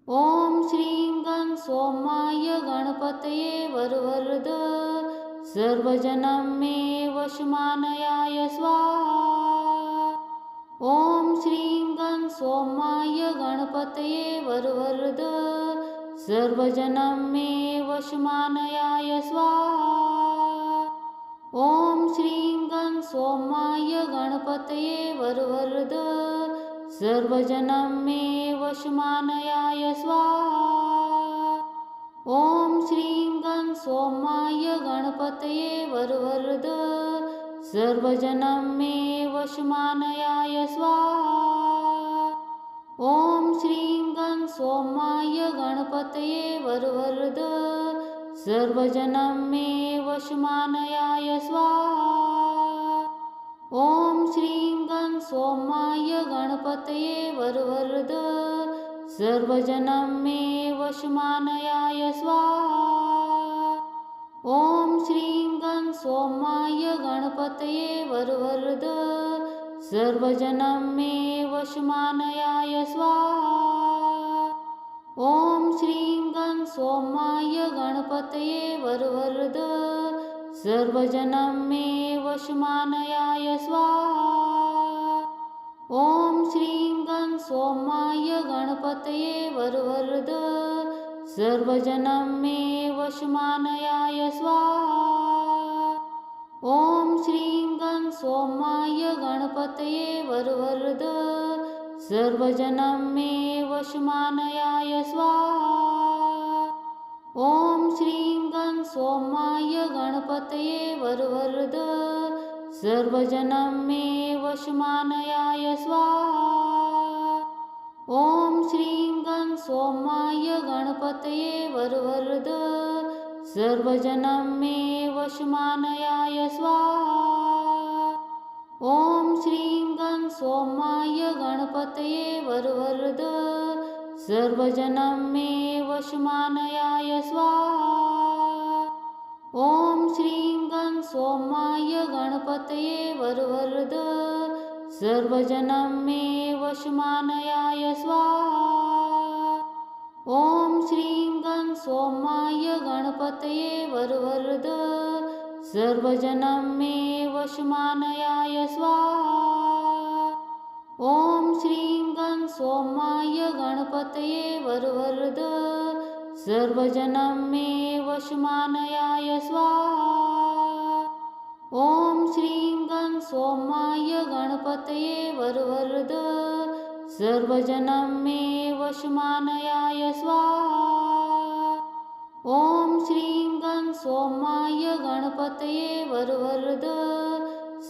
ॐ श्रीं गं सोमाय गणपतये वरवरद सर्वजनं मे वशमानयाय स्वाहा। ॐ श्रीं गं सोमाय गणपतये वरवरद सर्वजनं मे वशमानयाय स्वाहा। ॐ श्रीं गं सोमाय गणपतये वरवरद सर्वजनं मे वशमानयाय स्वाहा। ॐ श्रीं गं सोमाय गणपतये वरवरद सर्वजनं मे वशमानयाय स्वाहा। ॐ श्रीं गं सोमाय गणपतये वरवरद सर्वजनं मे वशमानयाय स्वाहा। ॐ श्रीं गं सोमाय गणपतये वरवरद सर्वजनं मे वशमानयाय स्वाहा। ॐ श्रीं गं सोमाय गणपतये वरवरद सर्वजनं मे वशमानयाय स्वाहा। ॐ श्रीं गं सोमाय गणपतये वरवरद सर्वजनं मे वशमानयाय स्वाहा। ॐ श्रीं गं सोमाय गणपतये वरवरद सर्वजनं मे वशमानयाय स्वाहा। ॐ श्रीं गं सोमाय गणपतये वरवरद सर्वजनं मे वशमानयाय स्वाहा। ॐ श्रीं गं सोमाय गणपतये वरवरद सर्वजनं मे वशमानयाय स्वाहा। ॐ श्रीं गं सोमाय गणपतये वरवरद सर्वजनं मे वशमानयाय स्वाहा। ॐ श्रीं गं सोमाय गणपतये वरवरद सर्वजनं मे वशमानयाय स्वाहा। ॐ श्रीं गं सोमाय गणपतये वरवरद सर्वजनं मे वशमानयाय स्वाहा। ॐ श्रीं गं सोमाय गणपतये वरवरद सर्वजनं मे वशमानयाय स्वाहा। ॐ श्रीं गं सोमाय गणपतये वरवरद सर्वजनं मे वशमानयाय स्वाहा। ॐ श्रीं गं सोमाय गणपतये वरवरद सर्वजनं मे वशमानयाय स्वाहा। ॐ श्रीं गं सोमाय गणपतये वरवरद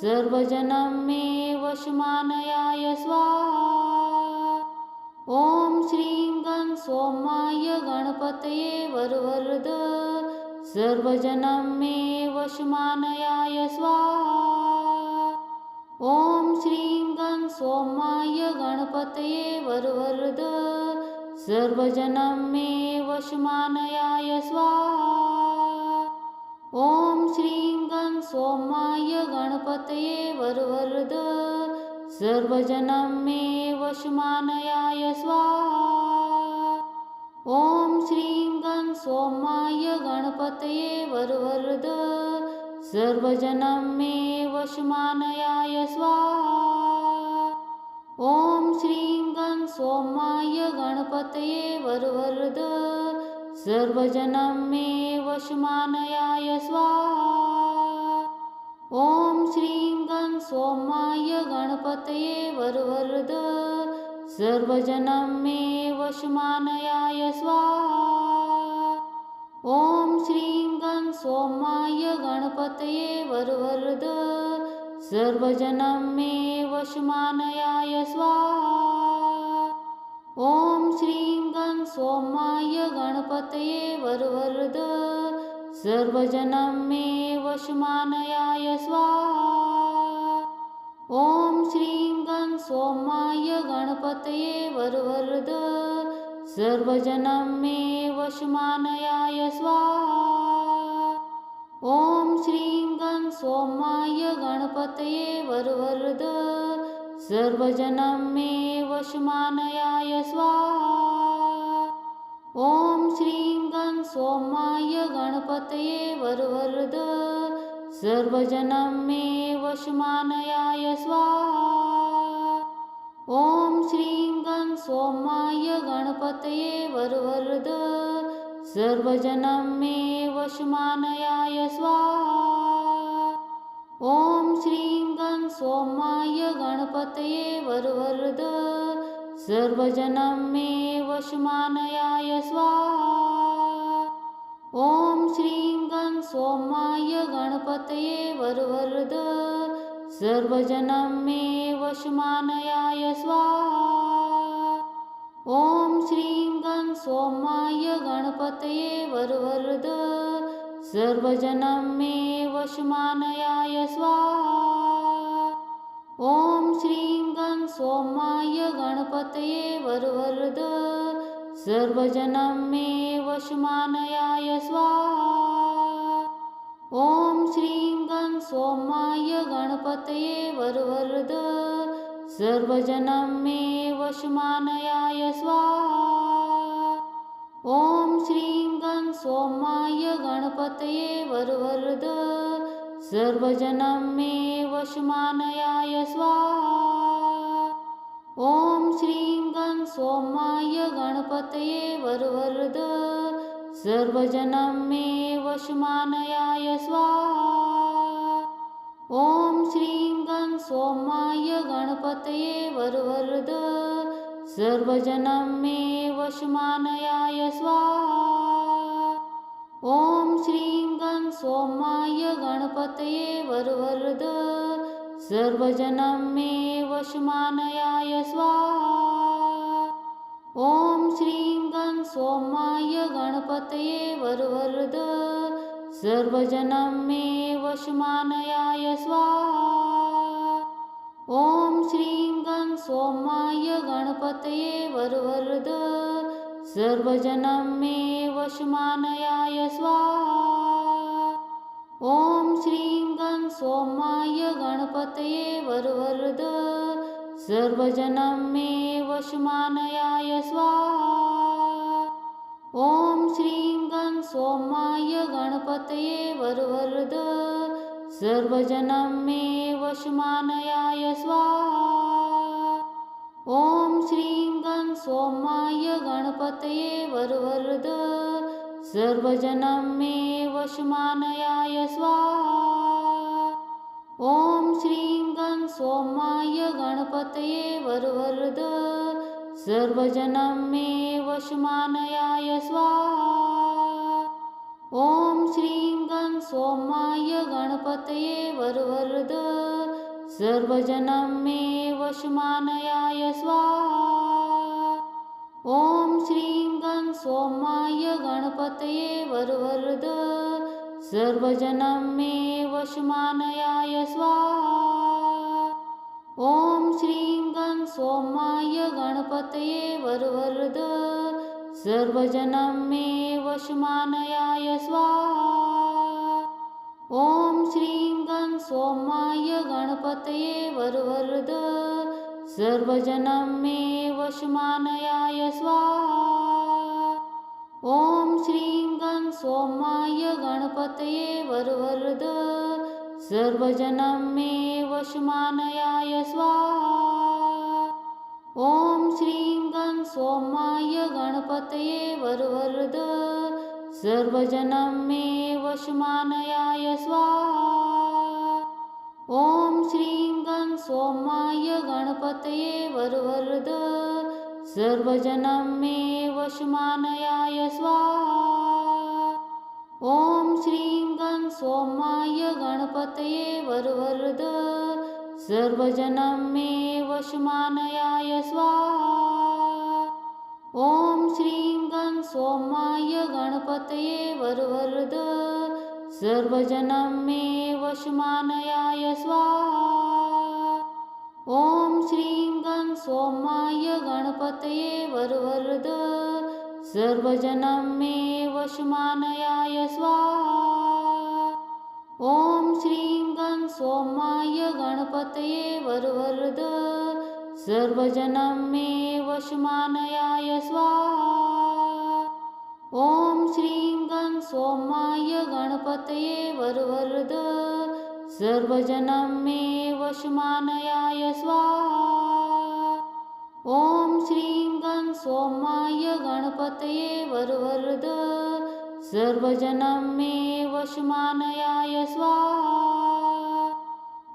सर्वजनं मे वशमानयाय स्वाहा। ॐ श्रीं गं सोमाय गणपतये वरवरद सर्वजनं मे वशमानयाय स्वाहा। ॐ श्रीं गं सोमाय गणपतये वरवरद सर्वजनं मे वशमानयाय स्वाहा। ॐ श्रीं गं सोमाय गणपतये वरवरद सर्वजनं मे वशमानयाय स्वाहा। ॐ श्रीं गं सोमाय गणपतये वरवरद सर्वजनं मे वशमानयाय स्वाहा। ॐ श्रीं गं सोमाय गणपतये वरवरद सर्वजनं मे वशमानयाय स्वाहा। ॐ श्रीं गं सोमाय गणपतये वरवरद सर्वजनं मे वशमानयाय स्वाहा। ॐ श्रीं गं सोमाय गणपतये वरवरद सर्वजनं मे वशमानयाय स्वाहा। ॐ श्रीं गं सोमाय गणपतये वरवरद सर्वजनं मे वशमानयाय स्वाहा। ॐ श्रीं गं सोमाय गणपतये वरवरद सर्वजनं मे वशमानयाय स्वाहा। ॐ श्रीं गं सोमाय गणपतये वरवरद सर्वजनं मे वशमानयाय स्वाहा। सोमाय गणपतये वरवरद सर्वजनं मे वशमानयाय स्वाहा। ॐ श्रीं गं सोमाय गणपतये वरवरद सर्वजनं मे वशमानयाय स्वाहा। ॐ श्रीं गं सोमाय गणपतये वरवरद सर्वजनं मे वशमानयाय स्वाहा। ॐ श्रीं गं सोमाय गणपतये वरवरद सर्वजनं मे वशमानयाय स्वाहा। ॐ श्रीं गं सोमाय गणपतये वरवरद सर्वजनं मे वशमानयाय स्वाहा। ॐ श्रीं गं सोमाय गणपतये वरवरद सर्वजनं मे वशमानयाय स्वाहा। ॐ श्रीं गं सोमाय गणपतये वरवरद सर्वजनं मे वशमानयाय स्वाहा। ॐ श्रीं गं सोमाय गणपतये वरवरद सर्वजनं मे वशमानयाय स्वाहा। ॐ श्रीं गं सोमाय गणपतये वरवरद सर्वजनं मे वशमानयाय स्वाहा। ॐ श्रीं गं सोमाय गणपतये वरवरद सर्वजनं मे वशमानयाय स्वाहा। ॐ श्रीं गं सोमाय गणपतये वरवरद सर्वजनं मे वशमानयाय स्वाहा। ॐ श्रीं गं सोमाय गणपतये वरवरद सर्वजनं मे वशमानयाय स्वाहा। ॐ श्रीं गं सोमाय गणपतये वरवरद सर्वजनं मे वशमानयाय स्वाहा। ॐ श्रीं गं सोमाय गणपतये वरवरद सर्वजनं मे वशमानयाय स्वाहा। ॐ श्रीं गं सोमाय गणपतये वरवरद सर्वजनं मे वशमानयाय स्वाहा। ॐ श्रीं गं सोमाय गणपतये वरवरद सर्वजनं मे वशमानयाय स्वाहा। ॐ श्रीं गं सोमाय गणपतये वरवरद सर्वजनं मे वशमानयाय स्वाहा। ॐ श्रीं गं सोमाय गणपतये वरवरद सर्वजनं मे वशमानयाय स्वाहा। ॐ श्रीं गं सोमाय गणपतये वरवरद सर्वजनं मे वशमानयाय स्वाहा। ॐ श्रीं गं सोमाय गणपतये वरवरद सर्वजनं मे वशमानयाय स्वाहा। ॐ श्रीं गं सोमाय गणपतये वरवरद सर्वजनं मे वशमानयाय स्वाहा। ॐ श्रीं गं सोमाय गणपतये वरवरद सर्वजनं मे वशमानयाय स्वाहा। ॐ श्रीं गं सोमाय गणपतये वरवरद सर्वजनं मे वशमानयाय स्वाहा। ॐ श्रीं गं सोमाय गणपतये वरवरद सर्वजनं मे वशमानयाय स्वाहा। ॐ श्रीं गं सोमाय गणपतये वरवरद सर्वजनं मे वशमानयाय स्वाहा। ॐ श्रीं गं सोमाय गणपतये वरवरद सर्वजनं मे वशमानयाय स्वाहा। ॐ श्रीं गं सोमाय गणपतये वरवरद सर्वजनं मे वशमानयाय स्वाहा। ॐ श्रीं गं सोमाय गणपतये वरवरद सर्वजनं मे वशमानयाय स्वाहा। ॐ श्रीं सोमाय गणपतये वरवरद सर्वजनं मे वशमानयाय स्वाहा। ॐ श्रीं गं सोमाय गणपतये वरवरद सर्वजनं मे वशमानयाय स्वाहा।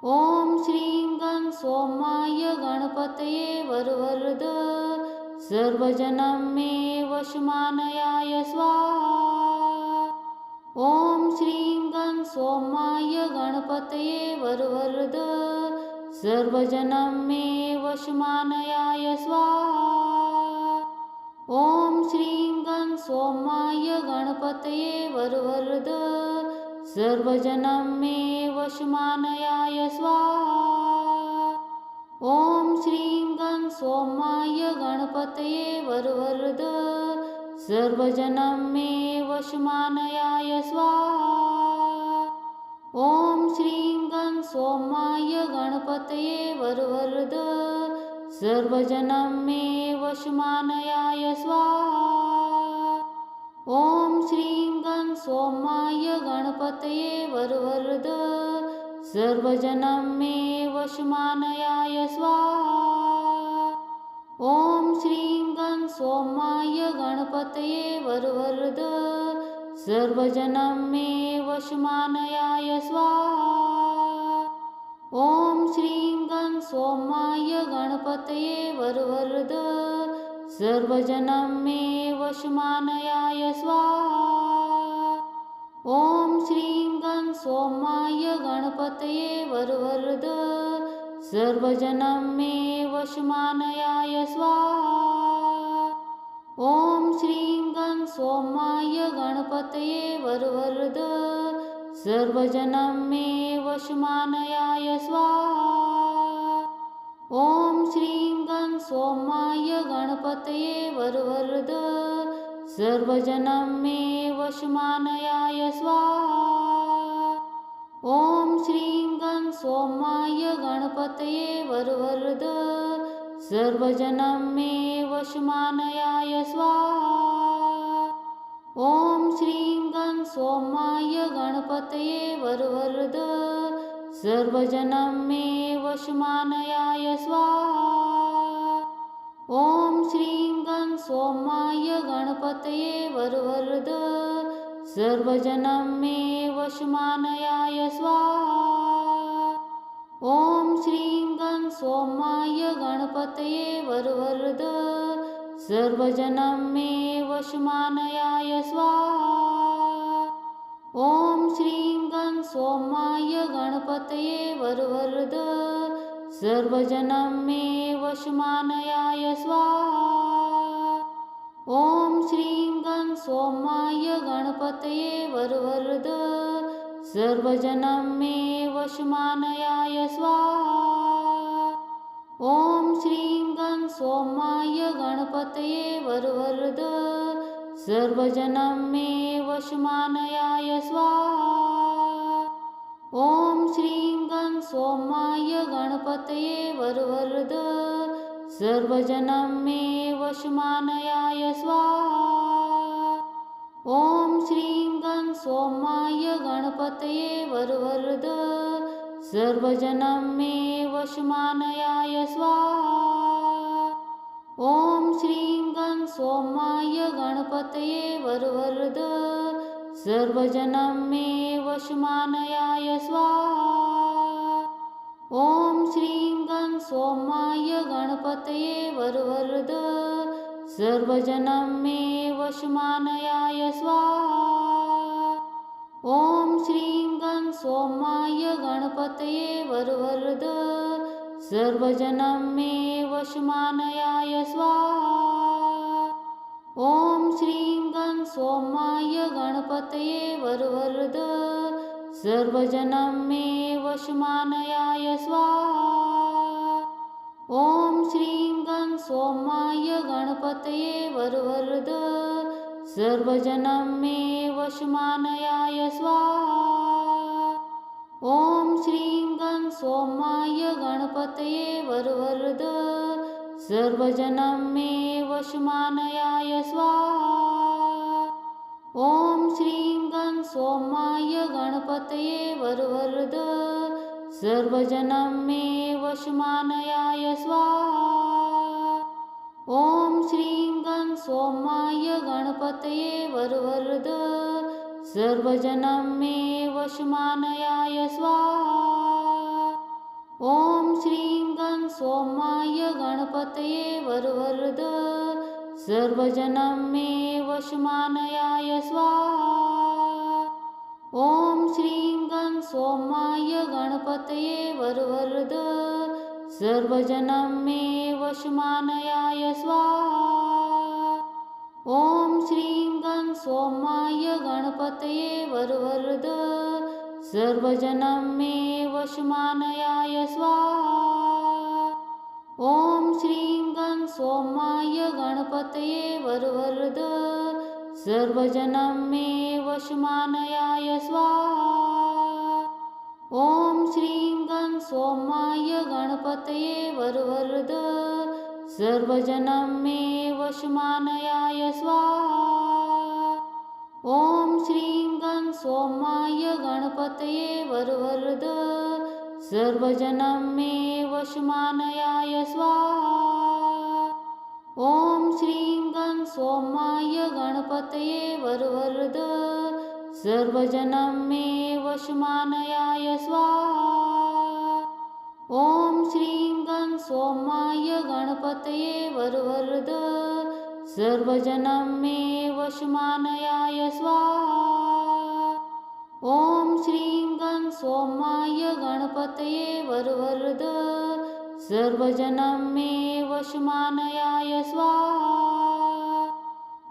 ॐ श्रीं गं सोमाय गणपतये वरवरद सर्वजनं मे वशमानयाय स्वाहा। ॐ श्रीं गं सोमाय गणपतये वरवरद सर्वजनं मे वशमानयाय स्वाहा। ॐ श्रीं गं सोमाय गणपतये वरवरद सर्वजनं मे वशमानयाय स्वाहा। ॐ श्रीं गं सोमाय गणपतये वरवरद सर्वजनं मे वशमानयाय स्वाहा। ॐ श्रीं गं सोमाय गणपतये वरवरद सर्वजनं मे वशमानयाय स्वाहा। ॐ श्रीं गं सोमाय गणपतये वरवरद सर्वजनं मे वशमानयाय स्वाहा। ॐ श्रीं गं सोमाय गणपतये वरवरद सर्वजनं मे वशमानयाय स्वाहा। ॐ श्रीं गं सोमाय गणपतये वरवरद सर्वजनं मे वशमानयाय स्वाहा। ॐ श्रीं गं सोमाय गणपतये वरवरद सर्वजनं मे वशमानयाय स्वाहा। ॐ श्रीं गं सोमाय गणपतये वरवरद सर्वजनं मे वशमानयाय स्वाहा। ॐ श्रीं गं सोमाय गणपतये वरवरद सर्वजनं मे वशमानयाय स्वाहा। ॐ श्रीं गं सोमाय गणपतये वरवरद सर्वजनं मे वशमानयाय स्वाहा। ॐ श्रीं गं सोमाय गणपतये वरवरद सर्वजनं मे वशमानयाय स्वाहा। ॐ श्रीं गं सोमाय गणपतये वरवरद सर्वजनं मे वशमानयाय स्वाहा। ॐ श्रीं गं सोमाय गणपतये वरवरद सर्वजनं मे वशमानयाय स्वाहा। ॐ श्रीं गं सोमाय गणपतये वरवरद सर्वजनं मे वशमानयाय स्वाहा। ॐ श्रीं गं सोमाय गणपतये वरवरद सर्वजनं मे वशमानयाय स्वाहा। ॐ श्रीं गं सोमाय गणपतये वरवरद सर्वजनं मे वशमानयाय स्वाहा। ॐ श्रीं गं सोमाय गणपतये वरवरद सर्वजनं मे वशमानयाय स्वाहा। ॐ श्रीं गं सोमाय गणपतये वरवरद सर्वजनं मे वशमानयाय स्वाहा। ॐ श्रीं गं सोमाय गणपतये वरवरद सर्वजनं मे वशमानयाय स्वाहा। ॐ श्रीं गं सोमाय गणपतये वरवरद सर्वजनं मे वशमानयाय स्वाहा। ॐ श्रीं गं सोमाय गणपतये वरवरद सर्वजनं मे वशमानयाय स्वाहा। ॐ श्रीं गं सोमाय गणपतये वरवरद सर्वजनं मे वशमानयाय स्वाहा। ॐ श्रीं गं सोमाय गणपतये वरवरद सर्वजनं मे वशमानयाय स्वाहा। ॐ श्रीं गं सोमाय गणपतये वरवरद सर्वजनं मे वशमानयाय स्वाहा। ॐ श्रीं सोमाय गणपतये वरवरद सर्वजनं मे वशमानयाय स्वाहा। ॐ श्रीं गं सोमाय गणपतये वरवरद सर्वजनं मे वशमानयाय स्वाहा। ॐ श्रीं गं सोमाय गणपतये वरवरद सर्वजनं मे वशमानयाय स्वाहा। ॐ श्रीं गं सोमाय गणपतये वरवरद सर्वजनं मे वशमानयाय स्वाहा। ॐ श्रीं गं सोमाय गणपतये वरवरद सर्वजनं मे वशमानयाय स्वाहा। ॐ श्रीं गं सोमाय गणपतये वरवरद सर्वजनं मे वशमानयाय स्वाहा। ॐ श्रीं गं सोमाय गणपतये वरवरद सर्वजनं मे वशमानयाय स्वाहा। ॐ श्रीं गं सोमाय गणपतये वरवरद सर्वजनं मे वशमानयाय स्वाहा। ॐ श्रीं गं सोमाय गणपतये वरवरद सर्वजनं मे वशमानयाय स्वाहा। ॐ श्रीं गं सोमाय गणपतये वरवरद सर्वजनं मे वशमानयाय स्वाहा। ॐ श्रीं गं सोमाय गणपतये वरवरद सर्वजनं मे वशमानयाय स्वाहा।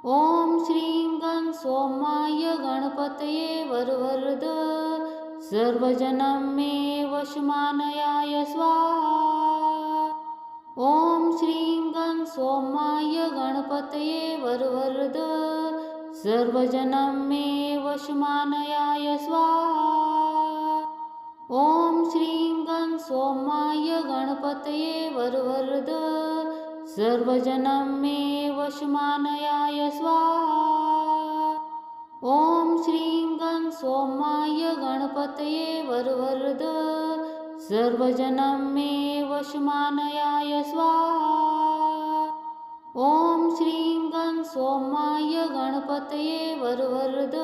ॐ श्रीं गं सोमाय गणपतये वरवरद सर्वजनं मे वशमानयाय स्वाहा। ॐ श्रीं गं सोमाय गणपतये वरवरद सर्वजनं मे वशमानयाय स्वाहा। ॐ श्रीं गं सोमाय गणपतये वरवरद सर्वजनं मे वशमानयाय स्वाहा। ॐ श्रीं गं सोमाय गणपतये वरवरद सर्वजनं मे वशमानयाय स्वाहा। ॐ श्रीं गं सोमाय गणपतये वरवरद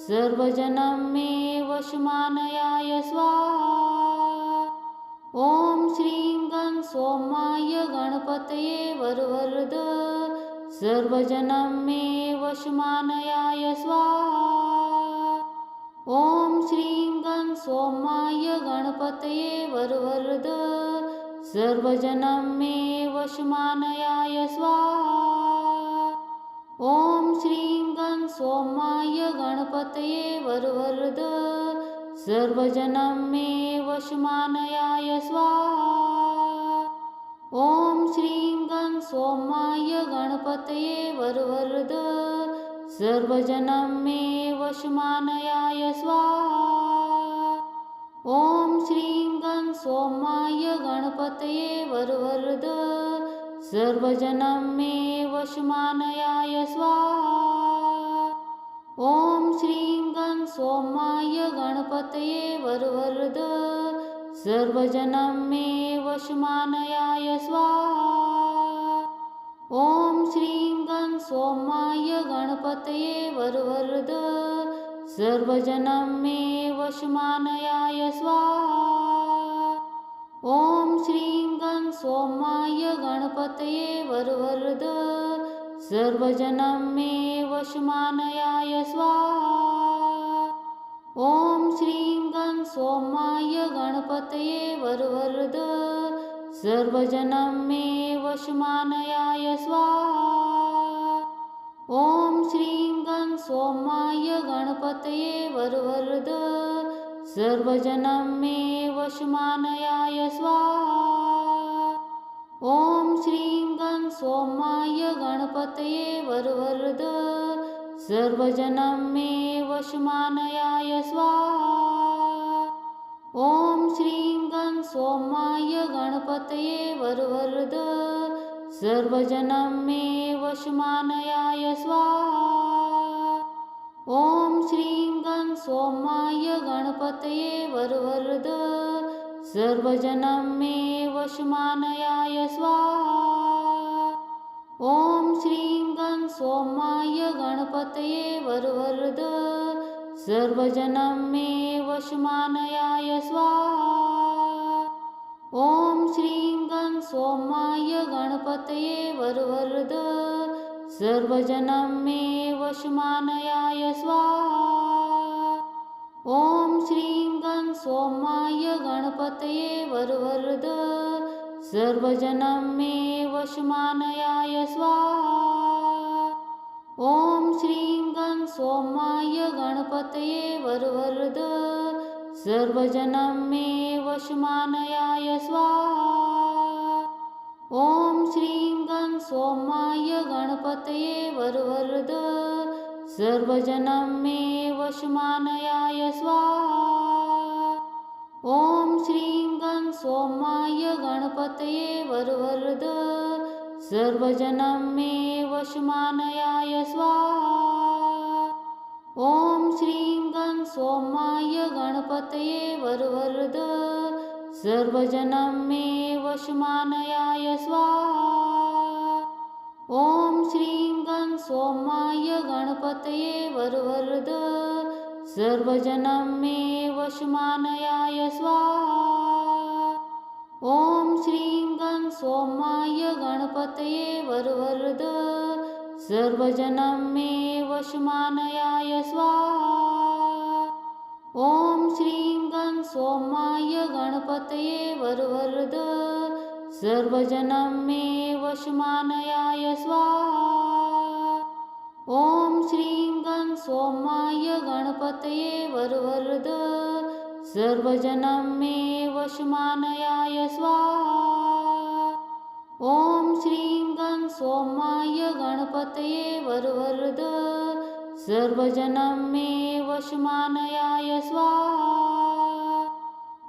सर्वजनं मे वशमानयाय स्वाहा। ॐ श्रीं गं सोमाय गणपतये वरवरद सर्वजनं मे वशमानयाय स्वाहा। ॐ श्रीं गं सोमाय गणपतये वरवरद सर्वजनं मे वशमानयाय स्वाहा। ॐ श्रीं गं सोमाय गणपतये वरवरद सर्वजनं मे वशमानयाय स्वाहा। ॐ श्रीं गं सोमाय गणपतये वरवरद सर्वजनं मे वशमानयाय स्वाहा। ॐ श्रीं गं सोमाय गणपतये वरवरद सर्वजनं मे वशमानयाय स्वाहा। ॐ श्रीं गं सोमाय गणपतये वरवरद सर्वजनं मे वशमानयाय स्वाहा। ॐ श्रीं गं सोमाय गणपतये वरवरद सर्वजनं मे वशमानयाय स्वाहा। ॐ श्रीं गं सोमाय गणपतये वरवरद सर्वजनं मे वशमानयाय स्वाहा। ॐ श्रीं गं सोमाय गणपतये वरवरद सर्वजनं मे वशमानयाय स्वाहा। ॐ श्रीं गं सोमाय गणपतये वरवरद सर्वजनं मे वशमानयाय स्वाहा। ॐ श्रीं गं सोमाय गणपतये वरवरद सर्वजनं मे वशमानयाय स्वाहा। ॐ श्रीं गं सोमाय गणपतये वरवरद सर्वजनं मे वशमानयाय स्वाहा। ॐ श्रीं सोमाय गणपतये वरवरद सर्वजनं मे वशमानयाय स्वाहा। ॐ श्रीं गं सोमाय गणपतये वरवरद सर्वजनं मे वशमानयाय स्वाहा। ॐ श्रीं गं सोमाय गणपतये वरवरद सर्वजनं मे वशमानयाय स्वाहा। ॐ श्रीं गं सोमाय गणपतये वरवरद सर्वजनं मे वशमानयाय स्वाहा। ॐ श्रीं गं सोमाय गणपतये वरवरद सर्वजनं मे वशमानयाय स्वाहा। ॐ श्रीं गं सोमाय गणपतये वरवरद सर्वजनं मे वशमानयाय स्वाहा। ॐ श्रीं गं सोमाय गणपतये वरवरद सर्वजनं मे वशमानयाय स्वाहा। ॐ श्रीं गं सोमाय गणपतये वरवरद सर्वजनं मे वशमानयाय स्वाहा। ॐ श्रीं गं सोमाय गणपतये वरवरद सर्वजनं मे वशमानयाय स्वाहा। ॐ श्रीं गं सोमाय गणपतये वरवरद सर्वजनं मे वशमानयाय स्वाहा। ॐ श्रीं गं सोमाय गणपतये वरवरद सर्वजनं मे वशमानयाय स्वाहा। ॐ श्रीं गं सोमाय गणपतये वरवरद सर्वजनं मे वशमानयाय स्वाहा। ॐ श्रीं गं सोमाय गणपतये वरवरद सर्वजनं मे वशमानयाय स्वाहा।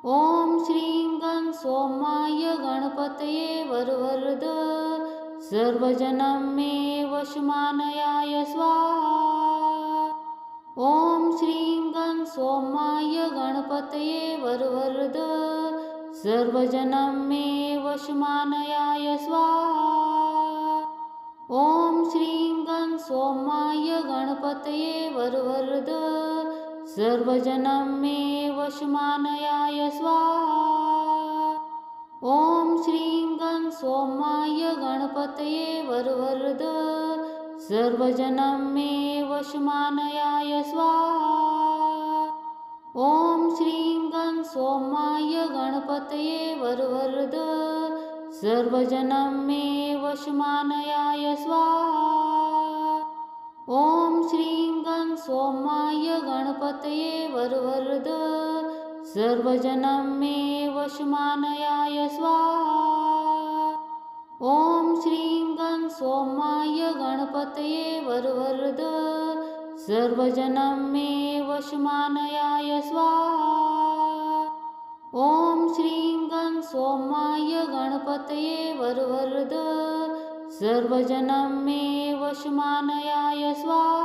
ॐ श्रीं गं सोमाय गणपतये वरवरद सर्वजनं मे वशमानयाय स्वाहा। ॐ श्रीं गं सोमाय गणपतये वरवरद सर्वजनं मे वशमानयाय स्वाहा। ॐ श्रीं गं सोमाय गणपतये वरवरद सर्वजनं मे वशमानयाय स्वाहा। ॐ श्रीं गं सोमाय गणपतये वरवरद सर्वजनं मे वशमानयाय स्वाहा। ॐ श्रीं गं सोमाय गणपतये वरवरद सर्वजनं मे वशमानयाय स्वाहा। ॐ श्रीं गं सोमाय गणपतये वरवरद सर्वजनं मे वशमानयाय स्वाहा। ॐ श्रीं गं सोमाय गणपतये वरवरद सर्वजनं मे वशमानयाय स्वाहा। ॐ श्रीं गं सोमाय गणपतये वरवरद सर्वजनं मे वशमानयाय स्वाहा।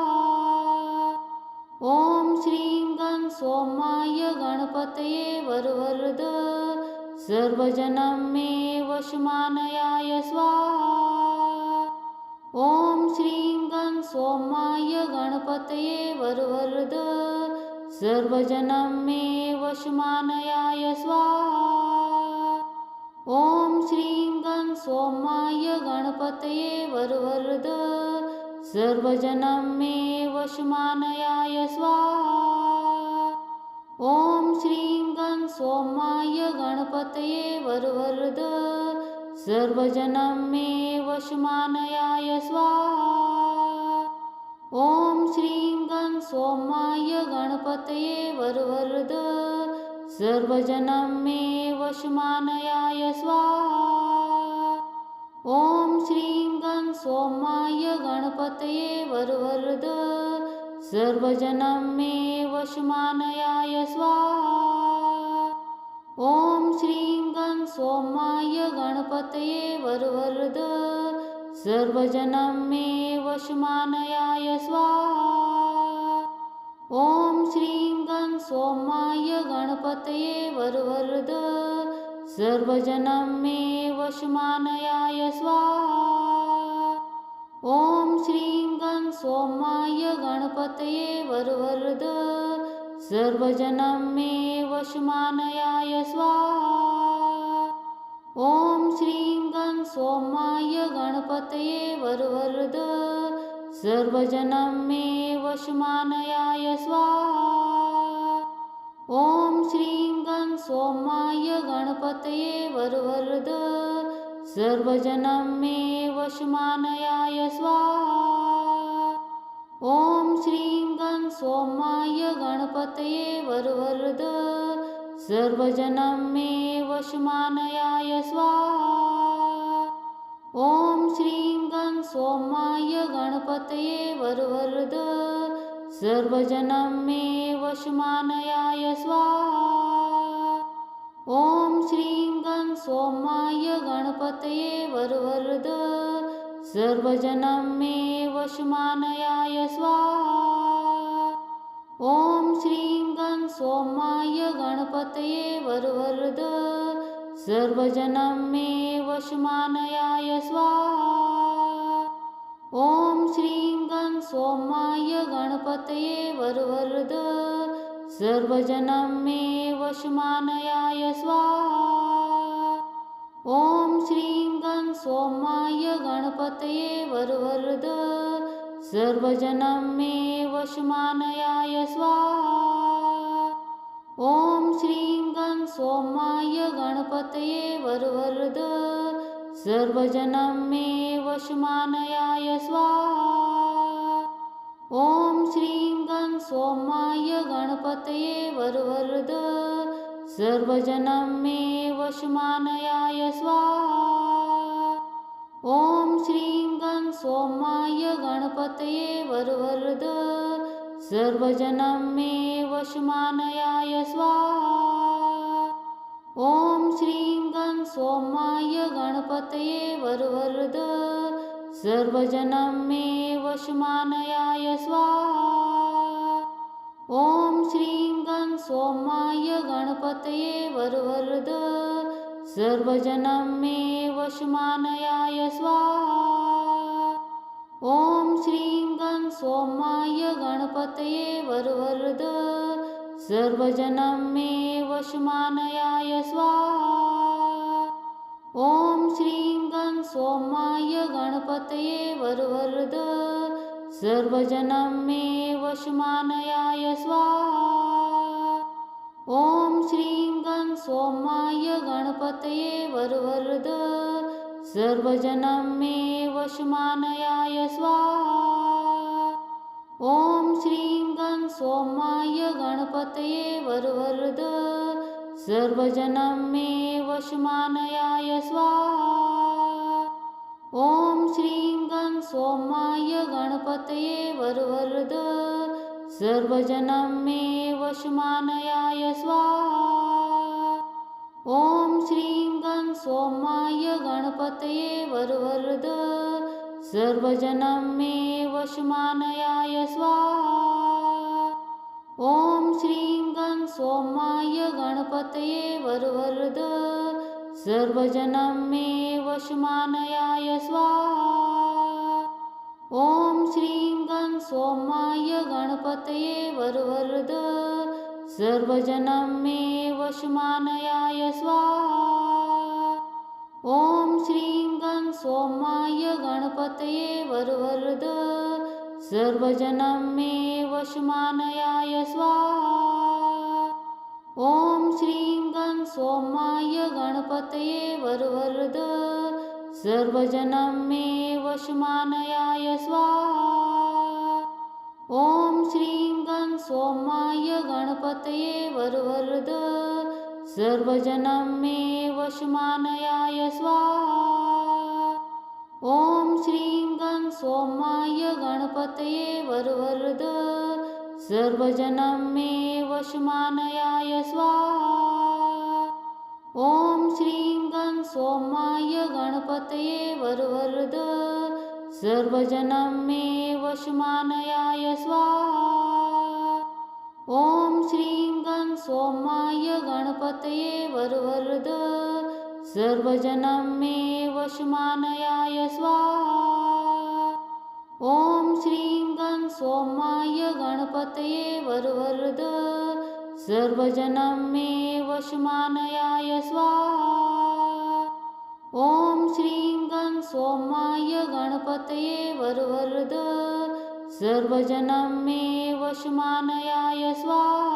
ॐ श्रीं गं सोमाय गणपतये वरवरद सर्वजनं मे वशमानयाय स्वाहा। ॐ श्रीं गं सोमाय गणपतये वरवरद सर्वजनं मे वशमानयाय स्वाहा। ॐ श्रीं गं सोमाय गणपतये वरवरद सर्वजनं मे वशमानयाय स्वाहा। ॐ श्रीं गं सोमाय गणपतये वरवरद सर्वजनं मे वशमानयाय स्वाहा। ॐ श्रीं गं सोमाय गणपतये वरवरद सर्वजनं मे वशमानयाय स्वाहा। ॐ श्रीं गं सोमाय गणपतये वरवरद सर्वजनं मे वशमानयाय स्वाहा। ॐ श्रीं गं सोमाय गणपतये वरवरद सर्वजनं मे वशमानयाय स्वाहा। ॐ श्रीं गं सोमाय गणपतये वरवरद सर्वजनं मे वशमानयाय स्वाहा। ॐ श्रीं गं सोमाय गणपतये वरवरद सर्वजनं मे वशमानयाय स्वाहा। ॐ श्रीं गं सोमाय गणपतये वरवरद सर्वजनं मे वशमानयाय स्वाहा। ॐ श्रीं गं सोमाय गणपतये वरवरद सर्वजनं मे वशमानयाय स्वाहा। ॐ श्रीं गं सोमाय गणपतये वरवरद सर्वजनं मे वशमानयाय स्वाहा। ॐ श्रीं गं सोमाय गणपतये वरवरद सर्वजनं मे वशमानयाय स्वाहा। ॐ श्रीं गं सोमाय गणपतये वरवरद सर्वजनं मे वशमानयाय स्वाहा। ॐ श्रीं गं सोमाय गणपतये वरवरद सर्वजनं मे वशमानयाय स्वाहा। ॐ श्रीं गं सोमाय गणपतये वरवरद सर्वजनं मे वशमानयाय स्वाहा। ॐ श्रीं गं सोमाय गणपतये वरवरद सर्वजनं मे वशमानयाय स्वाहा। ॐ श्रीं गं सोमाय गणपतये वरवरद सर्वजनं मे वशमानयाय स्वाहा। ॐ श्रीं गं सोमाय गणपतये वरवरद सर्वजनं मे वशमानयाय स्वाहा। ॐ श्रीं गं सोमाय गणपतये वरवरद सर्वजनं मे वशमानयाय स्वाहा। ॐ श्रीं गं सोमाय गणपतये वरवरद सर्वजनं मे वशमानयाय स्वाहा। ॐ श्रीं गं सोमाय गणपतये वरवरद सर्वजनं मे वशमानयाय स्वाहा। ॐ श्रीं गं सोमाय गणपतये वरवरद सर्वजनं मे वशमानयाय स्वाहा। ॐ श्रीं गं सोमाय गणपतये वरवरद सर्वजनं मे वशमानयाय स्वाहा। ॐ श्रीं गं सोमाय गणपतये वरवरद सर्वजनं मे वशमानयाय स्वाहा। ॐ श्रीं गं सोमाय गणपतये वरवरद सर्वजनं मे वशमानयाय स्वाहा। ॐ श्रीं गं सोमाय गणपतये वरवरद सर्वजनं मे वशमानयाय स्वाहा। ॐ श्रीं गं सोमाय गणपतये वरवरद सर्वजनं मे वशमानयाय स्वाहा। ॐ श्रीं गं सोमाय गणपतये वरवरद सर्वजनं मे वशमानयाय स्वाहा। ॐ श्रीं गं सोमाय गणपतये वरवरद सर्वजनं मे वशमानयाय स्वाहा। ॐ श्रीं गं सोमाय गणपतये वरवरद सर्वजनं मे वशमानयाय स्वाहा। ॐ श्रीं गं सोमाय गणपतये वरवरद सर्वजनं मे वशमानयाय स्वाहा। ॐ श्रीं गं सोमाय गणपतये वरवरद सर्वजनं मे वशमानयाय स्वाहा। ॐ श्रीं गं सोमाय गणपतये वरवरद सर्वजनं मे वशमानयाय स्वाहा। ॐ श्रीं गं सोमाय गणपतये वरवरद सर्वजनं मे वशमानयाय स्वाहा। ॐ श्रीं गं सोमाय गणपतये वरवरद सर्वजनं मे वशमानयाय स्वाहा। ॐ श्रीं गं सोमाय गणपतये वरवरद सर्वजनं मे वशमानयाय स्वाहा। ॐ श्रीं गं सोमाय गणपतये वरवरद सर्वजनं मे वशमानयाय स्वाहा।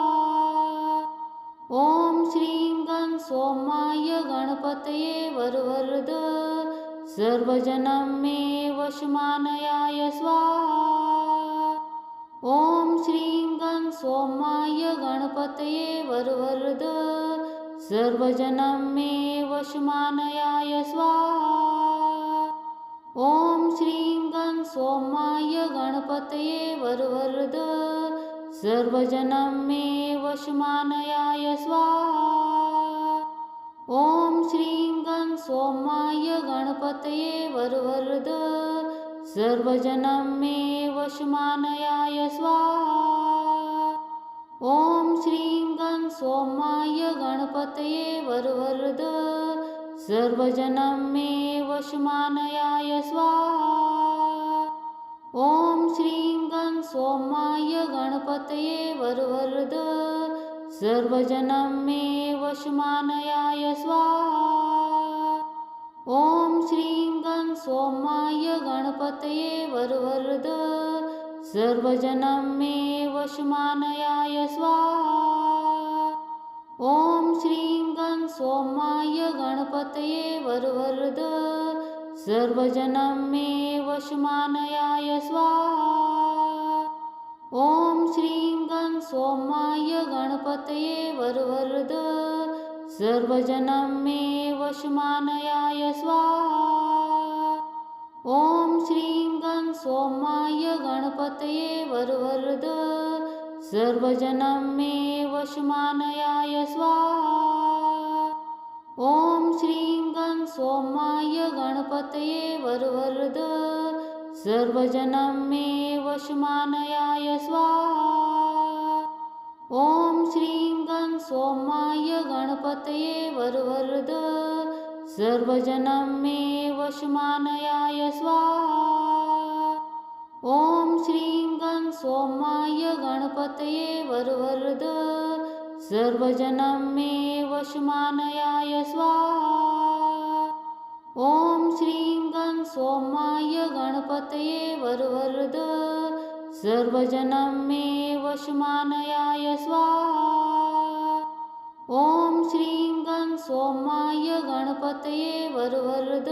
ॐ श्रीं गं सोमाय गणपतये वरवरद सर्वजनं मे वशमानयाय स्वाहा। ॐ श्रीं गं सोमाय गणपतये वरवरद सर्वजनं मे वशमानयाय स्वाहा। ॐ श्रीं गं सोमाय गणपतये वरवरद सर्वजनं मे वशमानयाय स्वाहा। ॐ श्रीं गं सोमाय गणपतये वरवरद सर्वजनं मे वशमानयाय स्वाहा। ॐ श्रीं गं सोमाय गणपतये वरवरद सर्वजनं मे वशमानयाय स्वाहा। ॐ श्रीं गं सोमाय गणपतये वरवरद सर्वजनं मे वशमानयाय स्वाहा। ॐ श्रीं गं सोमाय गणपतये वरवरद सर्वजनं मे वशमानयाय स्वाहा। ॐ श्रीं गं सोमाय गणपतये वरवरद सर्वजनं मे वशमानयाय स्वाहा। ॐ श्रीं गं सोमाय गणपतये वरवरद सर्वजनं मे वशमानयाय स्वाहा। ॐ श्रीं गं सोमाय गणपतये वरवरद सर्वजनं मे वशमानयाय स्वाहा। ॐ श्रीं गं सोमाय गणपतये वरवरद सर्वजनं मे वशमानयाय स्वाहा। ॐ श्रीं गं सोमाय गणपतये वरवरद सर्वजनं मे वशमानयाय स्वाहा। ॐ श्रीं गं सोमाय गणपतये वरवरद सर्वजनं मे वशमानयाय स्वाहा। ॐ श्रीं गं सोमाय गणपतये वरवरद सर्वजनं मे वशमानयाय स्वाहा। ॐ श्रीं गं सोमाय गणपतये वरवरद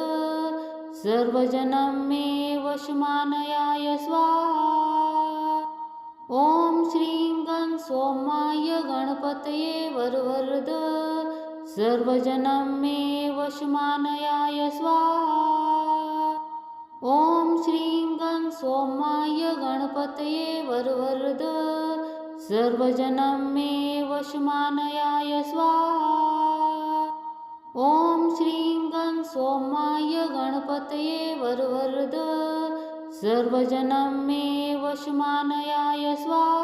सर्वजनं मे वशमानयाय स्वाहा। ॐ श्रीं गं सोमाय गणपतये वरवरद सर्वजनं मे वशमानयाय स्वाहा। ॐ श्रीं गं सोमाय गणपतये वरवरद सर्वजनं मे वशमानयाय स्वाहा। ॐ श्रीं गं सोमाय गणपतये वरवरद सर्वजनं मे वशमानयाय स्वाहा।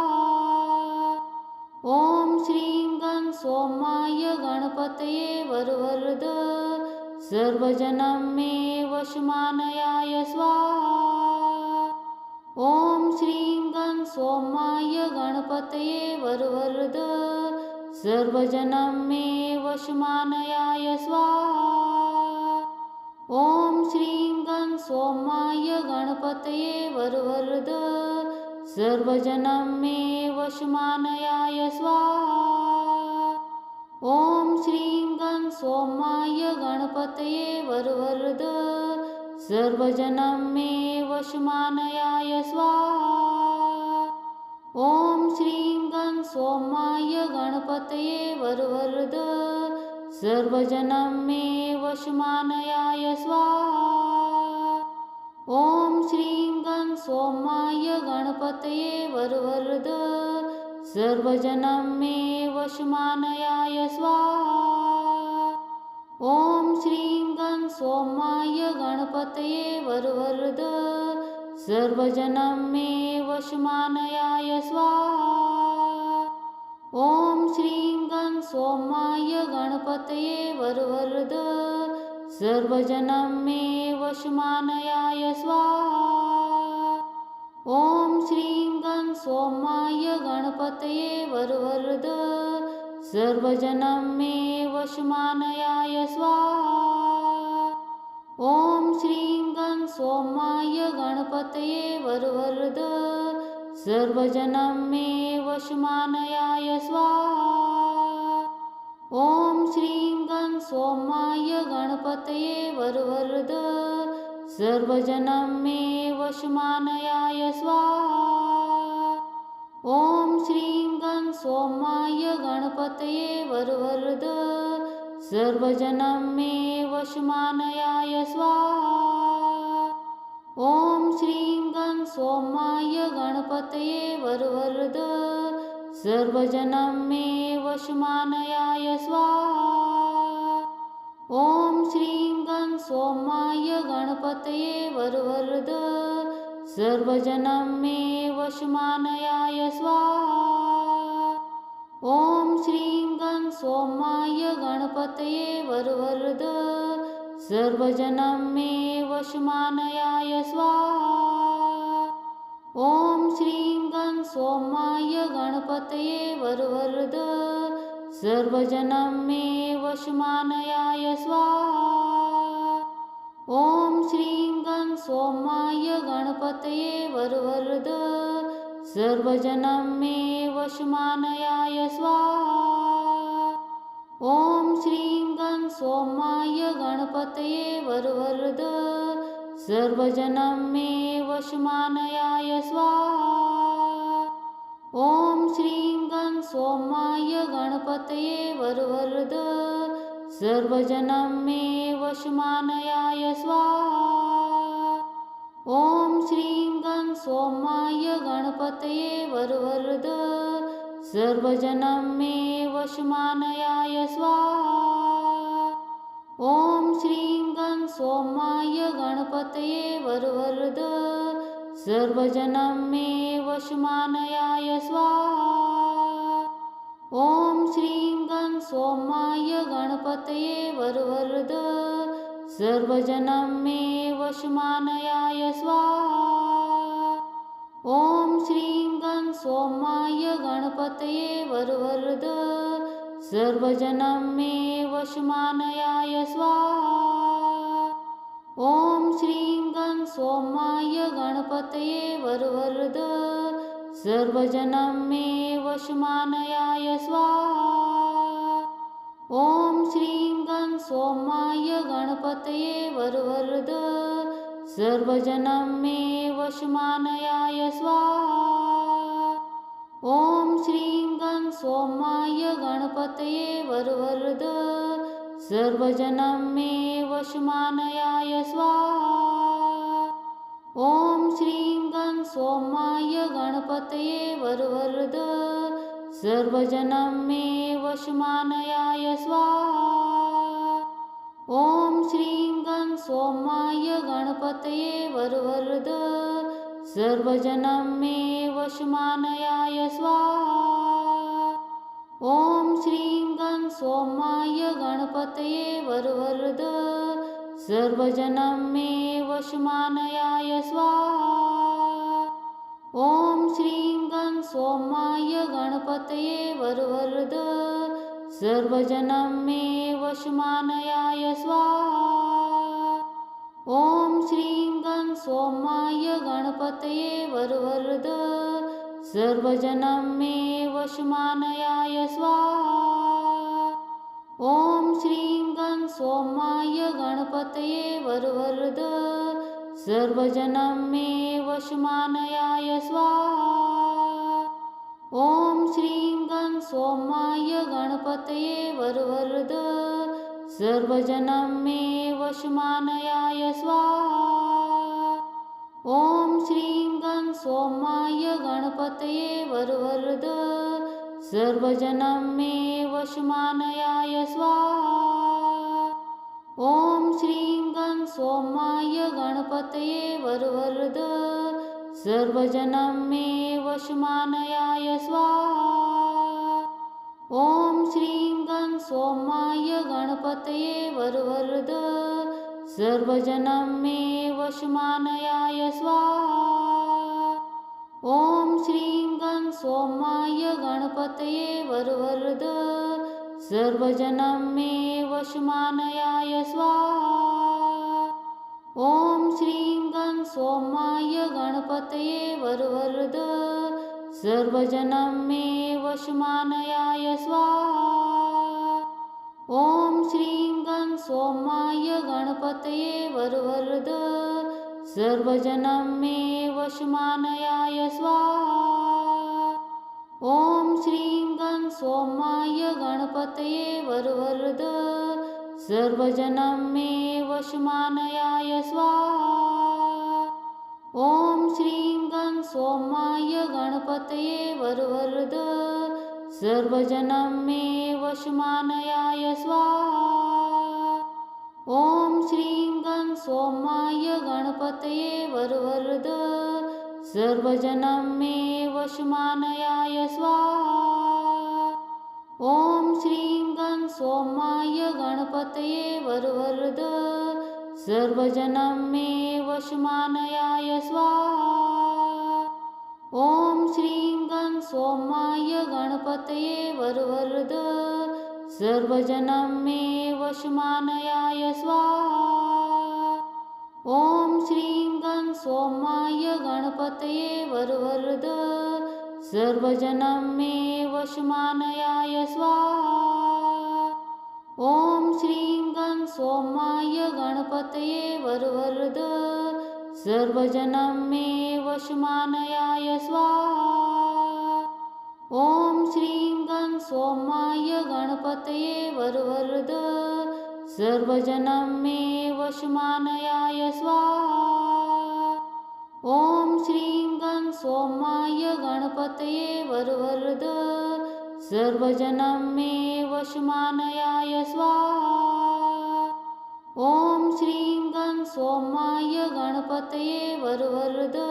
ॐ श्रीं गं सोमाय गणपतये वरवरद सर्वजनं मे वशमानयाय स्वाहा। ॐ श्रीं गं सोमाय गणपतये वरवरद सर्वजनं मे वशमानयाय स्वाहा। ॐ श्रीं गं सोमाय गणपतये वरवरद सर्वजनं मे वशमानयाय स्वाहा। ॐ श्रीं गं सोमाय गणपतये वरवरद सर्वजनं मे वशमानयाय स्वाहा। ॐ श्रीं गं सोमाय गणपतये वरवरद सर्वजनं मे वशमानयाय स्वाहा। ॐ श्रीं गं सोमाय गणपतये वरवरद सर्वजनं मे वशमानयाय स्वाहा। ॐ श्रीं गं सोमाय गणपतये वरवरद सर्वजनं मे वशमानयाय स्वाहा। ॐ श्रीं गं सोमाय गणपतये वरवरद सर्वजनं मे वशमानयाय स्वाहा। ॐ श्रीं गं सोमाय गणपतये वरवरद सर्वजनं मे वशमानयाय स्वाहा। ॐ श्रीं गं सोमाय गणपतये वरवरद सर्वजनं मे वशमानयाय स्वाहा। ॐ श्रीं गं सोमाय गणपतये वरवरद सर्वजनं मे वशमानयाय स्वाहा। ॐ श्रीं गं सोमाय गणपतये वरवरद सर्वजनं मे वशमानयाय स्वाहा। ॐ श्रीं गं सोमाय गणपतये वरवरद सर्वजनं मे वशमानयाय स्वाहा। ॐ श्रीं गं सोमाय गणपतये वरवरद सर्वजनं मे वशमानयाय स्वाहा। ॐ श्रीं गं सोमाय गणपतये वरवरद सर्वजनं मे वशमानयाय स्वाहा। ॐ श्रीं गं सोमाय गणपतये वरवरद सर्वजनं मे वशमानयाय स्वाहा। ॐ श्रीं गं सोमाय गणपतये वरवरद सर्वजनं मे वशमानयाय स्वाहा। ॐ श्रीं गं सोमाय गणपतये वरवरद सर्वजनं मे वशमानयाय स्वाहा। ॐ श्रीं गं सोमाय गणपतये वरवरद सर्वजनं मे वशमानयाय स्वाहा। ॐ श्रीं गं सोमाय गणपतये वरवरद सर्वजनं मे वशमानयाय स्वाहा। ॐ श्रीं गं सोमाय गणपतये वरवरद सर्वजनं मे वशमानयाय स्वाहा। ॐ श्रीं गं सोमाय गणपतये वरवरद सर्वजनं मे वशमानयाय स्वाहा। ॐ श्रीं गं सोमाय गणपतये वरवरद सर्वजनं मे वशमानयाय स्वाहा। ॐ श्रीं गं सोमाय गणपतये वरवरद सर्वजनं मे वशमानयाय स्वाहा। ॐ श्रीं गं सोमाय गणपतये वरवरद सर्वजनं मे वशमानयाय स्वाहा। ॐ श्रीं गं सोमाय गणपतये वरवरद सर्वजनं मे वशमानयाय स्वाहा। ॐ श्रीं गं सोमाय गणपतये वरवरद सर्वजनं मे वशमानयाय स्वाहा। ॐ श्रीं गं सोमाय गणपतये वरवरद सर्वजनं मे वशमानयाय स्वाहा। ॐ श्रीं गं सोमाय गणपतये वरवरद सर्वजनं मे वशमानयाय स्वाहा। ॐ श्रीं गं सोमाय गणपतये वरवरद सर्वजनं मे वशमानयाय स्वाहा। ॐ श्रीं गं सोमाय गणपतये वरवरद सर्वजनं मे वशमानयाय स्वाहा। ॐ श्रीं गं सोमाय गणपतये वरवरद सर्वजनं मे वशमानयाय स्वाहा। ॐ श्रीं गं सोमाय गणपतये वरवरद सर्वजनं मे वशमानयाय स्वाहा। ॐ श्रीं गं सोमाय गणपतये वरवरद सर्वजनं मे वशमानयाय स्वाहा। ॐ श्रीं गं सोमाय गणपतये वरवरद सर्वजनं मे वशमानयाय स्वाहा। ॐ श्रीं गं सोमाय गणपतये वरवरद सर्वजनं मे वशमानयाय स्वाहा। ॐ श्रीं गं सोमाय गणपतये वरवरद सर्वजनं मे वशमानयाय स्वाहा। ॐ श्रीं गं सोमाय गणपतये वरवरद सर्वजनं मे वशमानयाय स्वाहा। ॐ श्रीं गं सोमाय गणपतये वरवरद सर्वजनं मे वशमानयाय स्वाहा। ॐ श्रीं गं सोमाय गणपतये वरवरद सर्वजनं मे वशमानयाय स्वाहा। ॐ श्रीं गं सोमाय गणपतये वरवरद सर्वजनं मे वशमानयाय स्वाहा। ॐ श्रीं गं सोमाय गणपतये वरवरद सर्वजनं मे वशमानयाय स्वाहा। ॐ श्रीं गं सोमाय गणपतये वरवरद सर्वजनं मे वशमानयाय स्वाहा। ॐ श्रीं गं सोमाय गणपतये वरवरद सर्वजनं मे वशमानयाय स्वाहा। ॐ श्रीं गं सोमाय गणपतये वरवरद सर्वजनं मे वशमानयाय स्वाहा। ॐ श्रीं गं सोमाय गणपतये वरवरद सर्वजनं मे वशमानयाय स्वाहा। ॐ श्रीं गं सोमाय गणपतये वरवरद सर्वजनं मे वशमानयाय स्वाहा। ॐ श्रीं गं सोमाय गणपतये वरवरद सर्वजनं मे वशमानयाय स्वाहा। ॐ श्रीं गं सोमाय गणपतये वरवरद